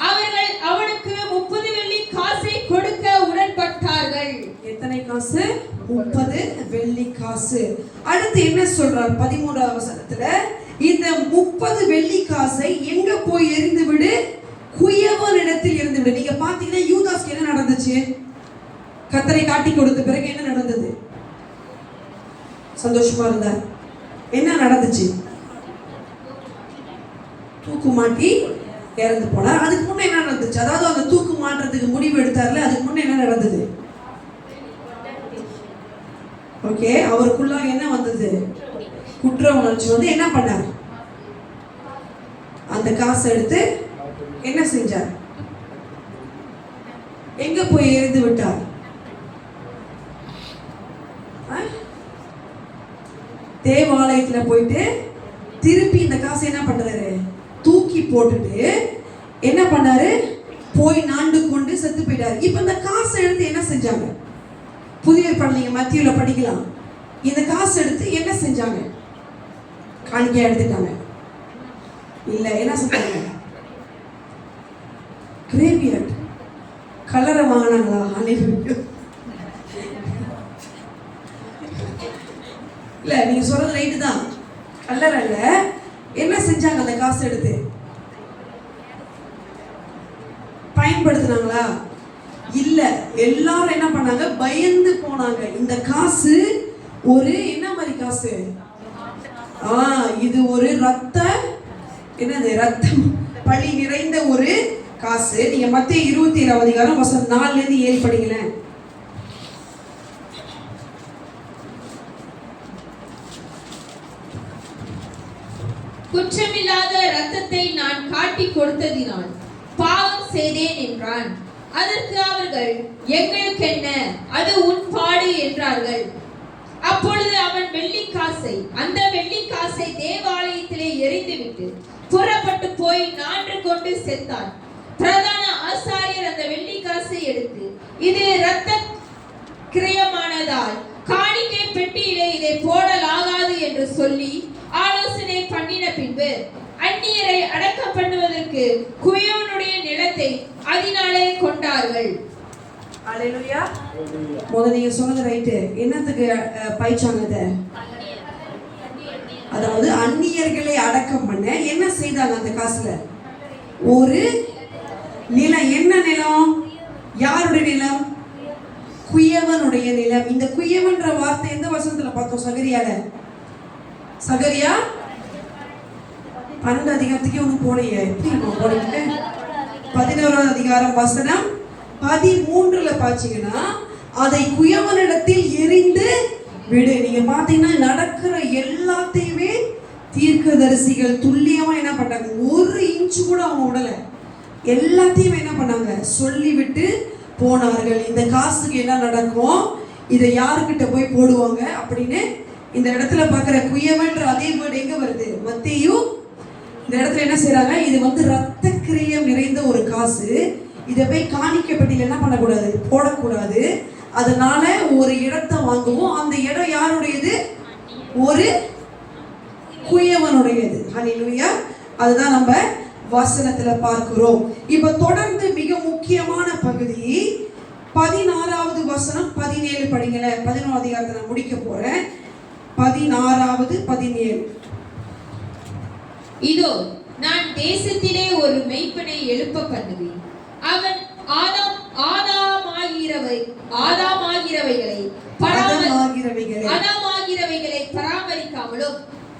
அவர்கள் அவனுக்கு 30 வெள்ளி காசை கொடுக்க உடன்பட்டார்கள். எத்தனை காசு? 30 வெள்ளி காசு. அடுத்து என்ன சொல்றார் 13வது வசனத்துல? இந்த 30 வெள்ளி காசை எங்க போய் எறிந்து விடு? குயவனிடத்தில் எறிந்து விடு. நீங்க பாத்தீங்கன்னா யூதாஸ்க்கு என்ன நடந்துச்சு? கர்த்தரை காட்டி கொடுத்த பிறகு என்ன நடந்தது? சந்தோஷமா இருந்தார். என்ன நடந்துச்சு? தூக்கு மாட்டி இறந்து போனார். அதுக்கு முன்ன என்ன நடந்துச்சு? அதாவது அந்த தூக்கு மாட்டுறதுக்கு முடிவு எடுத்தார்ல, அதுக்கு முன்ன என்ன நடந்தது? ஓகே, அவருக்குள்ள என்ன வந்தது? குற்ற உணர்ச்சி என்ன பண்ணார்? அந்த காசை எடுத்து என்ன செஞ்சார்? எங்க போய் எறிந்து விட்டார்? தேவாலயத்துல போயிட்டு திருப்பி இந்த காசை என்ன பண்றாரு? தூக்கி போட்டுட்டு என்ன பண்ணாரு? போய் நாண்டு கொண்டு செத்து போயிட்டாரு. இப்ப இந்த காசை எடுத்து என்ன செஞ்சாங்க? புதிய ஏற்பாடு நீங்க மத்தியில படிக்கலாம். இந்த காசு எடுத்து என்ன செஞ்சாங்க? காணிக்கையா எடுத்துட்டாங்க. இல்ல, என்ன செஞ்சாங்க? கிரேவியார்ட் கலரை வாங்கினாங்களா? இல்ல, நீங்க சொல்றது ரைட்டு தான். கலர் அல்ல, என்ன செஞ்சாங்க? அந்த காசு எடுத்து பயன்படுத்தினாங்களா? இல்ல, எல்லாரும் என்ன பண்ணாங்க? பயந்து போனாங்க. இந்த காசு ஒரு என்ன மாதிரி காசு? இது ஒரு என்னது, ரத்தம் பழி நிறைந்த ஒரு காசு. நீங்க மத்தேயு 27 அதிகாரம் வசனம் 4 இருந்து 7 படிங்களேன். குற்றமில்லாத ரத்தத்தை நான் காட்டி கொடுத்ததினால் பாவம் செய்தேன் என்றான். அதற்கு அவர்கள், எங்களுக்கு என்ன, அது உன் பாடு என்றார்கள். அப்பொழுது அவன் அந்த வெள்ளிக்காசை தேவாலயத்திலே எறிந்துவிட்டு புறப்பட்டு போய் நான்று கொண்டு செத்தான். பிரதான ஆசாரியர் அந்த வெள்ளிக்காசை எடுத்து, இது இரத்த கிரயமானதால் காணிக்கை பெட்டியிலே இதை போடலாகாது என்று சொல்லி ஆலோசனை பண்ணின பின்பு அந்நியரை அடக்கம் பண்ணுவதற்கு குயவனுடைய நிலத்தை அதனாலே கொண்டார்கள். அல்லேலூயா. முதல்ல நீங்க சொன்னது ரைட்டு. என்னத்துக்கு பைச்சாங்க? அதாவது அந்நியர்களை அடக்கம் பண்ண என்ன செய்தாங்க? அந்த காசுல ஒரு நிலம். என்ன நிலம்? யாருடைய நிலம்? குயவனுடைய நிலம். இந்த குயவன்ற வார்த்தை எந்த வசனத்துல பார்த்தோம்? சகரியா 12 அதிகாரத்துக்கே ஒன்றும் போலையே. எப்படி நம்ம போனீங்க? 11வது அதிகாரம் வசனம் 13ல பாத்தீங்கன்னா, அதை குயவனிடத்தில் எரிந்து விடு. நீங்க பாத்தீங்கன்னா நடக்கிற எல்லாத்தையுமே தீர்க்கதரிசிகள் துல்லியமா என்ன பண்ணாங்க? 1 இன்ச்சு கூட அவங்க விடல. எல்லாத்தையும் என்ன பண்ணாங்க? சொல்லிவிட்டு போனார்கள். இந்த காசுக்கு என்ன நடக்கும், இதை யாருக்கிட்ட போய் போடுவாங்க அப்படின்னு. இந்த இடத்துல பார்க்குற குயவன்ற அதே வேர்டு எங்க வருது? மத்தேயு. இந்த இடத்துல என்ன செய்யறாங்க? இது ரத்த கிரியம் நிறைந்த ஒரு காசு. இதை போய் காணிக்கப்பட்டியில் என்ன பண்ணக்கூடாது? போடக்கூடாது. அதனால ஒரு இடத்தை வாங்குவோம். அந்த இடம் யாருடையது? ஒரு குயவனுடையது. ஹல்லேலூயா. அதுதான் நம்ம வசனத்துல பார்க்கிறோம். இப்ப தொடர்ந்து மிக முக்கியமான பகுதி 16வது வசனம் 17 படிங்கள. 11வது அதிகாரத்தை நான் முடிக்க போறேன். 16வது 17. இதோ நான் தேசத்திலே ஒரு மெய்ப்பனை எழுப்ப பண்ணுவேன். அவன் ஆதாமாகிறவைகளை பராமரிக்காமலும்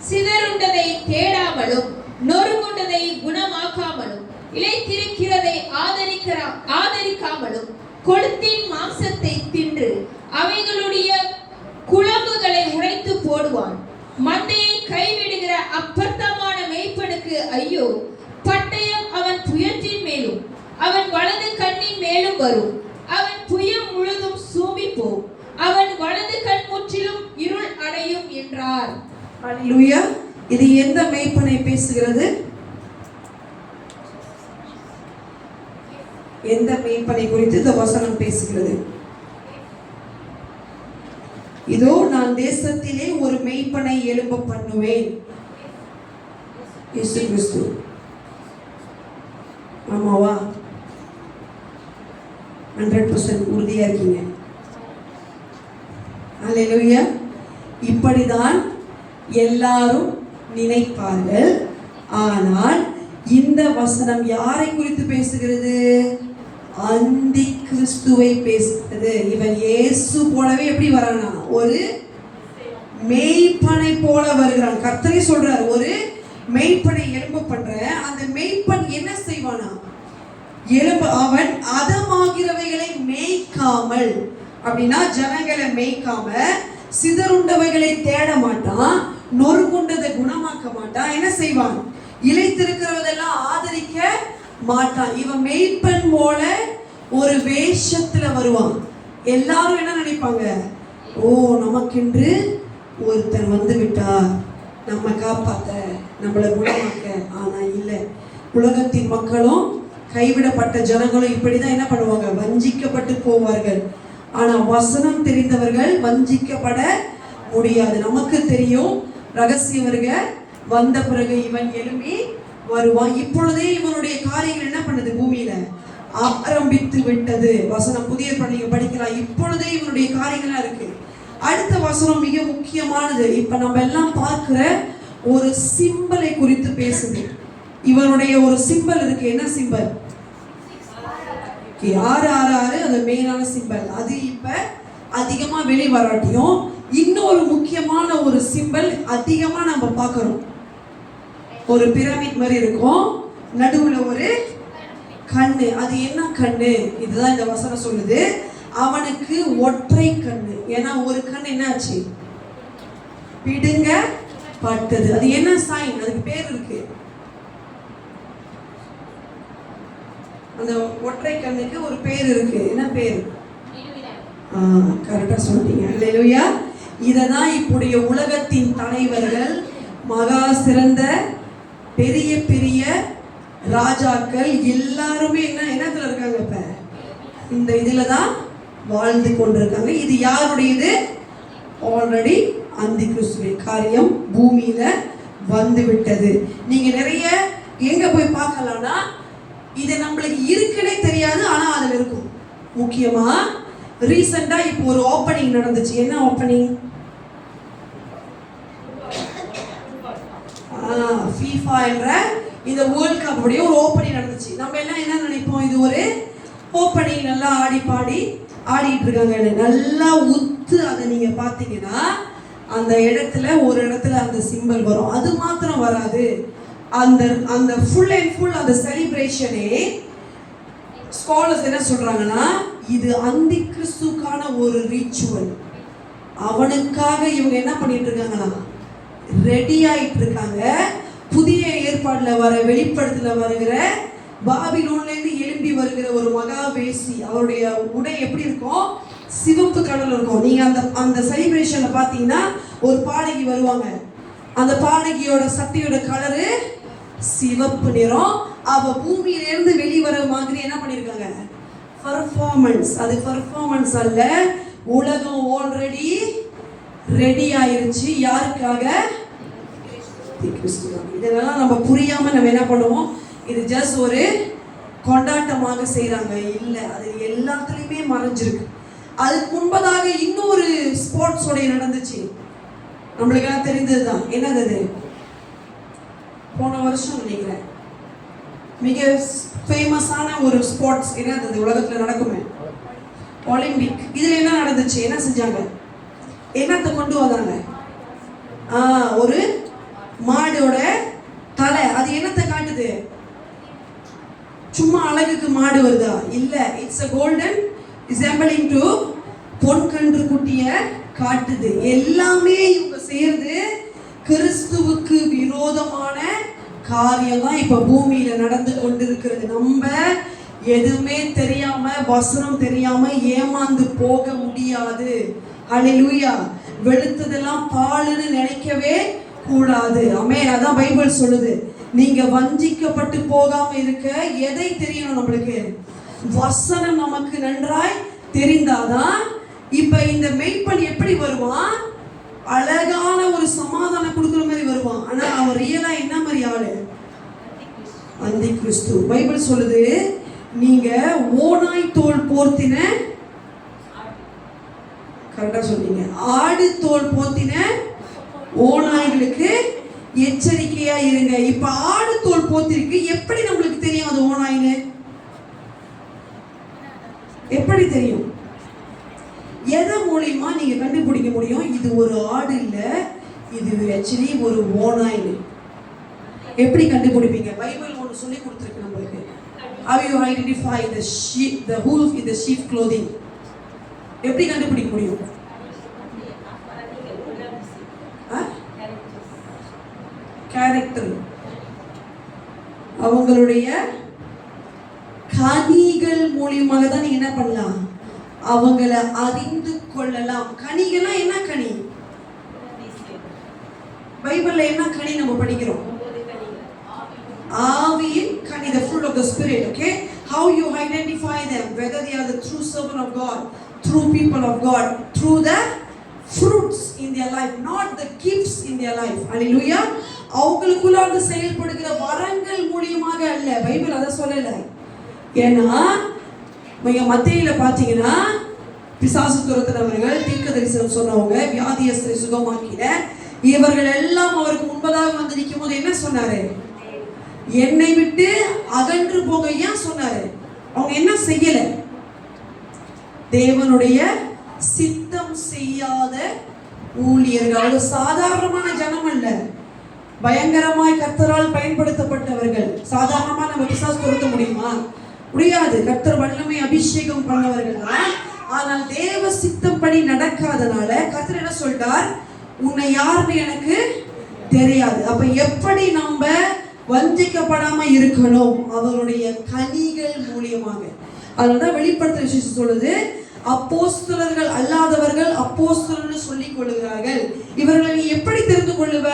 சிதறுண்டதை தேடாமலும் நொறுங்குண்டதை குணமாக்காமலும் இளைத்திருக்கிறதை ஆதரிக்காமலும் கொழுத்தின் மாம்சத்தை தின்று அவைகளுடைய குழம்புகளை உடைத்து போடுவான். மந்தையை கைவிடுகிற அப்பர்த்தமான மேய்ப்பனுக்கு ஐயோ! பட்டயம் அவன் புயத்தின் மேலும் அவன் வலது கண்ணின் மேலும் வரும். அவன் புயம் முழுதும் சூம்பி போம். அவன் வலது கண் முற்றிலும் இருள் அடையும் என்றார். ஹல்லேலூயா. இது எந்த மேய்ப்பனை பேசுகிறது? எந்த மேய்ப்பனை குறித்து இந்த வசனம் பேசுகிறது? இதோ நான் தேசத்திலே ஒரு மேய்ப்பனை எழும்ப பண்ணுவேன். இயேசு கிறிஸ்து. ஆமாவா? 100% உறுதியா இருக்கீங்க? அல்லேலூயா. இப்படிதான் எல்லாரும் நினைப்பார்கள். ஆனால் இந்த வசனம் யாரை குறித்து பேசுகிறது? அந்தி கிறிஸ்துவை பேசுகிறது. இவன் இயேசு போலவே எப்படி வரானா? ஒரு மேய்ப்பனை போல வருகிறான். கர்த்தரே சொல்றார், ஒரு மேய்ப்பனை எழும்ப பண்ற. அந்த மேய்ப்பன் என்ன செய்வானா? அவன் அதமாகிறவைகளை மேய்க்காமல், அப்படின்னா ஜனங்களை மேய்க்காம சிதறுண்டவைகளை தேட மாட்டான், நொறுங்குண்டதை குணமாக்க மாட்டான். என்ன செய்வான்? இளைத்திருக்கிறதெல்லாம் ஆதரிக்க மாட்டான். இவன் மேய்ப்பன் போல ஒரு வேஷத்துல வருவான். எல்லாரும் என்ன நினைப்பாங்க? ஓ, நமக்கென்று ஒருத்தன் வந்து விட்டார், நம்ம காப்பாத்த, நம்மளை குணமாக்க. ஆனா இல்ல, உலகத்தின் மக்களும் கைவிடப்பட்ட ஜனங்களும் இப்படிதான் என்ன பண்ணுவாங்க, வஞ்சிக்கப்பட்டு போவார்கள். ஆனா வசனம் தெரிந்தவர்கள் வஞ்சிக்கப்பட முடியாது. நமக்கு தெரியும் ரகசிய வருகை வந்த பிறகு இவன் எழும்பி வருவான். இப்பொழுதே இவனுடைய காரியங்கள் என்ன பண்ணுது, பூமியில ஆரம்பித்து விட்டது. வசனம் புதிய நீங்க படிக்கலாம். இப்பொழுதே இவனுடைய காரியங்களா இருக்கு. அடுத்த வசனம் மிக முக்கியமானது. இப்ப நம்ம எல்லாம் பார்க்கிற ஒரு சிம்பலை குறித்து பேசுது. இவனுடைய ஒரு சிம்பல் இருக்கு. என்ன சிம்பல்? 666 அது மெயினான சிம்பல். அது இப்ப அதிகமா வெளி வராட்டியும் இன்னொரு முக்கியமான ஒரு சிம்பல் அதிகமா நம்ம பார்க்கிறோம். ஒரு பிரமிட் மாதிரி இருக்கும், நடுவுல ஒரு கண்ணு. அது என்ன கண்ணு? இதுதான் இந்த வசனம் சொல்லுது. அவனுக்கு ஒற்றை கண்ணு. ஏன்னா ஒரு கண் என்னாச்சு, பிடுங்க பட்டது. அது என்ன சைன்? அதுக்கு பேர் இருக்கு. அந்த ஒற்றை கண்ணுக்கு ஒரு பேர் இருக்கு. என்ன பேர்? கரெக்டா சொல்றீங்க. அல்லேலூயா. இததான் இப்போடைய உலகத்தின் தலைவர்கள், மகா சிறந்த பெரிய பெரிய ராஜாக்கள் எல்லாருமே என்னத்துல இருக்காங்க, இப்ப இந்த இதுல தான் வாழ்ந்து கொண்டிருக்காங்க. இது யாருடையது? ஆல்ரெடி அந்தி கிறிஸ்துவின் காரியம் பூமியில வந்து விட்டது. நீங்க நிறைய எங்க போய் பார்க்கலாம்னா, இது நம்மளுக்கு இருக்குன்னே தெரியாது, ஆனா அதுல இருக்கும். முக்கியமா ரீசெண்டா இப்போ ஒரு ஓப்பனிங் நடந்துச்சு. என்ன ஓப்பனிங்? FIFA என்ற இந்த வேர்ல்ட் கப் உடைய ஒரு ஓப்பனிங் நடந்துச்சு. நம்ம எல்லாம் என்ன நினைப்போம், இது ஒரு ஓப்பனிங் நல்லா ஆடி பாடி ஆடிட்டு இருக்காங்க. நல்லா உத்து அதை நீங்க பாத்தீங்கன்னா அந்த இடத்துல ஒரு இடத்துல அந்த சிம்பல் வரும். அது மாத்திரம் வராது, அந்த அந்த ஃபுல் அண்ட் ஃபுல் அந்த செலிப்ரேஷனே ஸ்காலர்ஸ் என்ன சொல்றாங்கன்னா, இது அந்தி கிறிஸ்துக்கான ஒரு ரிச்சுவல். அவனுக்காக இவங்க என்ன பண்ணிட்டு இருக்காங்களா, ரெடி ஆயிட்டு இருக்காங்க. புதிய ஏற்பாடுல வர வெளிப்படுத்தல வருகிற பாபிலோன்ல இருந்து எழும்பி வருகிற ஒரு மகாவேசி, அவருடைய உடை எப்படி இருக்கும், சிவப்பு கலர்ல இருக்கும். நீங்க அந்த அந்த செலிப்ரேஷன்ல பாத்தீங்கன்னா ஒரு பாடகி வருவாங்க. அந்த பாடகியோட சட்டையோட கலரு சிவப்பு நிறம். அவ பூமியில இருந்து வெளிவர மாதிரி என்ன பண்ணிருக்காங்க, பெர்ஃபார்மன்ஸ். அது பெர்ஃபார்மன்ஸ் அல்ல, உலகம் ஆல்ரெடி ரெடி ஆயிருச்சு. யாருக்காக? இதெல்லாம் நம்ம புரியாம நம்ம என்ன பண்ணுவோம், இது ஜஸ்ட் ஒரு கொண்டாட்டமாக செய்யறாங்க. இல்ல, அது எல்லாத்துலயுமே மறைஞ்சிருக்கு. அதுக்கு முன்பதாக இன்னொரு ஸ்போர்ட்ஸ் உடைய நடந்துச்சு, நம்மளுக்கு எல்லாம் தெரிந்ததுதான். என்னது அது? போன வருஷம் நினைக்கிறேன் மிக ஃபேமஸான ஒரு ஸ்போர்ட்ஸ். என்னது அது? உலகத்துல நடக்குமே, ஒலிம்பிக். இதுல என்ன நடந்துச்சு, என்ன செஞ்சாங்க, என்னத்தை கொண்டு வந்தாங்க? ஒரு மாடோட தலை. அது என்னத்தை காட்டுது? சும்மா அழகுக்கு மாடு வருதா? இல்ல, it's a golden resembling to பொன் கன்று குட்டிய காட்டுது. எல்லாமே இவங்க செய்யறது கிறிஸ்துவுக்கு விரோதமான காரியம் தான் இப்ப பூமியில நடந்து கொண்டிருக்கிறது. நம்ம எதுவுமே தெரியாம, வசனம் தெரியாம ஏமாந்து போக முடியாது. ஹல்லேலூயா. வெளுத்ததெல்லாம் பாலுன்னு நினைக்கவே கூடாது. ஆமென். அதான் பைபிள் சொல்லுது. நீங்க வஞ்சிக்கப்பட்டு போகாம இருக்க எதை தெரியணும் நம்மளுக்கு? வசனம் நமக்கு நன்றாய் தெரிந்தாதான். இப்ப இந்த மெய்ப்பன் எப்படி வருவான்? அழகான ஒரு சமாதானம் கொடுக்குற மாதிரி வருவான். ஆனா அவன் ரியலா என்ன மாதிரி ஆளு? அந்தி கிறிஸ்து. பைபிள் சொல்லுது, நீங்க ஓநாய் தோல் போர்த்தின, கரெக்டா சொன்னீங்க, ஆடு தோல் போர்த்தின ஓநாய்களுக்கு எச்சரிக்கையா இருங்க. இப்ப ஆடு தோல் போத்திருக்கு, எப்படி நம்மளுக்கு தெரியும் அது ஓநாய்னு? எப்படி தெரியும்? எதை மூலியமா நீங்க கண்டுபிடிக்க முடியும் இது ஒரு ஆடு இல்ல, இது ஆக்சுவலி ஒரு ஓநாய்னு? எப்படி கண்டுபிடிப்பீங்க? பைபிள் ஒன்று சொல்லி கொடுத்துருக்கு நம்மளுக்கு. How you identify the sheep, the wolf in the sheep clothing? எப்படி கண்டுபிடிக்க முடியும்? கேரக்டர். அவங்களுடைய கனிகள் மூலியமாக தான் நீங்க என்ன பண்ணலாம், அவங்களை அறிந்து கொள்ளலாம். கனிகள்லாம் என்ன கனி? பைபிள்ல என்ன கனி நம்ம படிக்கிறோம்? ஆவியின் கனி, the fruit of the spirit. Okay, how you identify them, whether they are the true servant of God, true people of God, through the fruits in their life, not the gifts in their life. Hallelujah. அவங்களுக்குள்ள அந்த செயல்படுகிற வரங்கள் மூலமாக அல்ல, Bible அதை சொல்லல. ஏன்னா நீங்க மத்தேயுல பாத்தீங்கன்னா பிசாசு துரத்தினவர்கள், தீர்க்கதரிசனம் சொன்னவங்க, வியாதியஸ்தரை சுகமாக்கின இவர்கள் எல்லாம் அவருக்கு முன்பதாக வந்து நிற்கும் போது என்ன சொன்னாரு? என்னை விட்டு அகன்று போக ஏன் சொன்னாரு? அவங்க என்ன செய்யல? தேவனுடைய சித்தம் செய்யாத ஊழியர்கள். அவங்க சாதாரணமான ஜனம் அல்ல, பயங்கரமாய் கர்த்தரால் பயன்படுத்தப்பட்டவர்கள். சாதாரணமா நம்ம பிசாசு துரத்த முடியுமா? முடியாது. கர்த்தர் வல்லமை அபிஷேகம் பண்ணவர்கள் தான். ஆனால் தேவ சித்தப்படி நடக்காதனால கர்த்தர் என்ன சொல்றார்? உன்னை யாருன்னு எனக்கு தெரியாது. அப்ப எப்படி நம்ம வஞ்சிக்கப்படாம இருக்கணும்? அவருடைய கனிகள் மூலியமாக. அதனாலதான் வெளிப்படுத்துற விசேஷம் சொல்லுது, அப்போஸ்தலர்கள் அல்லாதவர்கள் அப்போஸ்தலர்கள் சொல்லிக் கொள்ளுகிறார்கள். இவர்களை நீ எப்படி தெரிந்து கொள்ளுவ?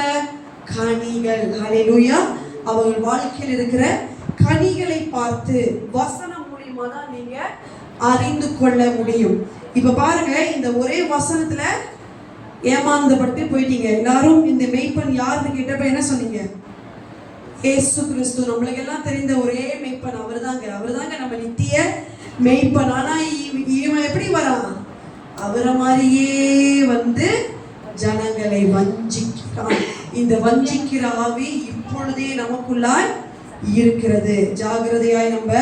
கனிகள். ஹல்லேலூயா. அவர்கள் வாழ்க்கையில் இருக்கிற கனிகளை பார்த்து வசனம் மூலியமா தான் நீங்க அறிந்து கொள்ள முடியும். இப்ப பாருங்க, இந்த ஒரே வசனத்துல ஏமாந்தப்பட்டு போயிட்டீங்க எல்லாரும். இந்த மெய்ப்பன் யாருன்னு கேட்டப்ப என்ன சொன்னீங்க? இயேசு கிறிஸ்து. நம்மளுக்கு எல்லாம் தெரிந்த ஒரே மெய்ப்பன் அவர்தாங்க நம்ம நித்திய மெய்ப்பன். ஆனா இவன் எப்படி வரான்? அவரை மாதிரியே வந்து ஜனங்களை வஞ்சிக்கிறான். இந்த வஞ்சிக்கிற ஆவி இப்பொழுதே நமக்குள்ளாய் இருக்கிறது. ஜாகிரதையாய் நம்ம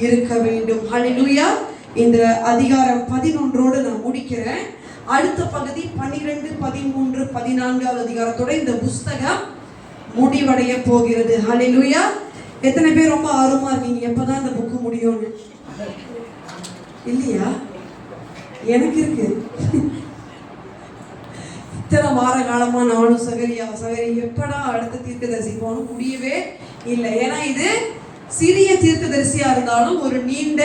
இருக்க வேண்டும். ஹல்லேலூயா. இந்த அதிகாரம் 11 நான் முடிக்கிறேன். அடுத்த பகுதி 12, 13, 14 அதிகாரத்தோட இந்த புஸ்தகம் முடிவடைய போகிறது. ஹல்லேலூயா. எத்தனை பேர் ரொம்ப ஆர்வமா இருக்கீங்க எப்பதான் இந்த புக்கு முடியும்னு? இல்லையா? எனக்கு இருக்கு. இத்தனை வார காலமா நானும் சகரி எப்படா அடுத்த தீர்க்கதரிசி போகணும், முடியவே இல்லை. ஏன்னா இது சிறிய தீர்க்கதரிசியா இருந்தாலும் ஒரு நீண்ட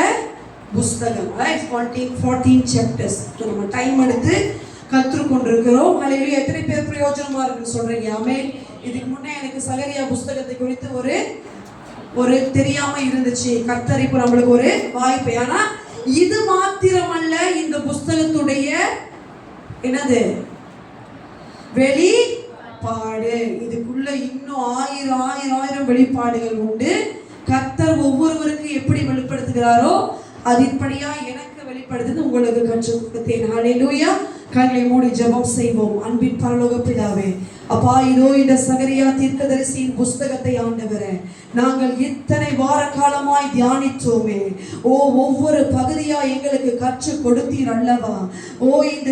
புஸ்தகம். 14 chapters. நம்ம டைம் எடுத்து கற்றுக்கொண்டிருக்கிறோம். ஹல்லேலூயா. எத்தனை பேர் பிரயோஜனமா இருக்குன்னு சொல்றீங்க? ஆமென். இதுக்கு முன்னே எனக்கு சகரியா புஸ்தகத்தை குறித்து ஒரு தெரியாம இருந்துச்சு. கர்த்தர் இப்போ நம்மளுக்கு ஒரு வாய்ப்பு. ஆனா இது மாத்திரமல்ல, இந்த புஸ்தகத்துடைய என்னது வெளிப்பாடு. இதுக்குள்ள இன்னும் ஆயிரம் வெளிப்பாடுகள் உண்டு. கர்த்தர் ஒவ்வொருவருக்கு எப்படி வெளிப்படுத்துகிறாரோ அதின்படியா எனக்கு வெளிப்படுத்துது, உங்களுக்கு கற்றுக் கொடுத்தேன். ஹல்லேலூயா. கண்களை மூடி ஜெபம் செய்வோம். அன்பின் பரலோக பிதாவே, அப்பா, இதோ இந்த சகரியா தீர்க்கதரிசியின் புஸ்தகத்தை ஆண்டவரே நாங்கள் இத்தனை வார காலமாய் தியானித்தோமே. ஒவ்வொரு பகுதியா எங்களுக்கு கற்றுக் கொடுத்தீர் அல்லவா? இந்த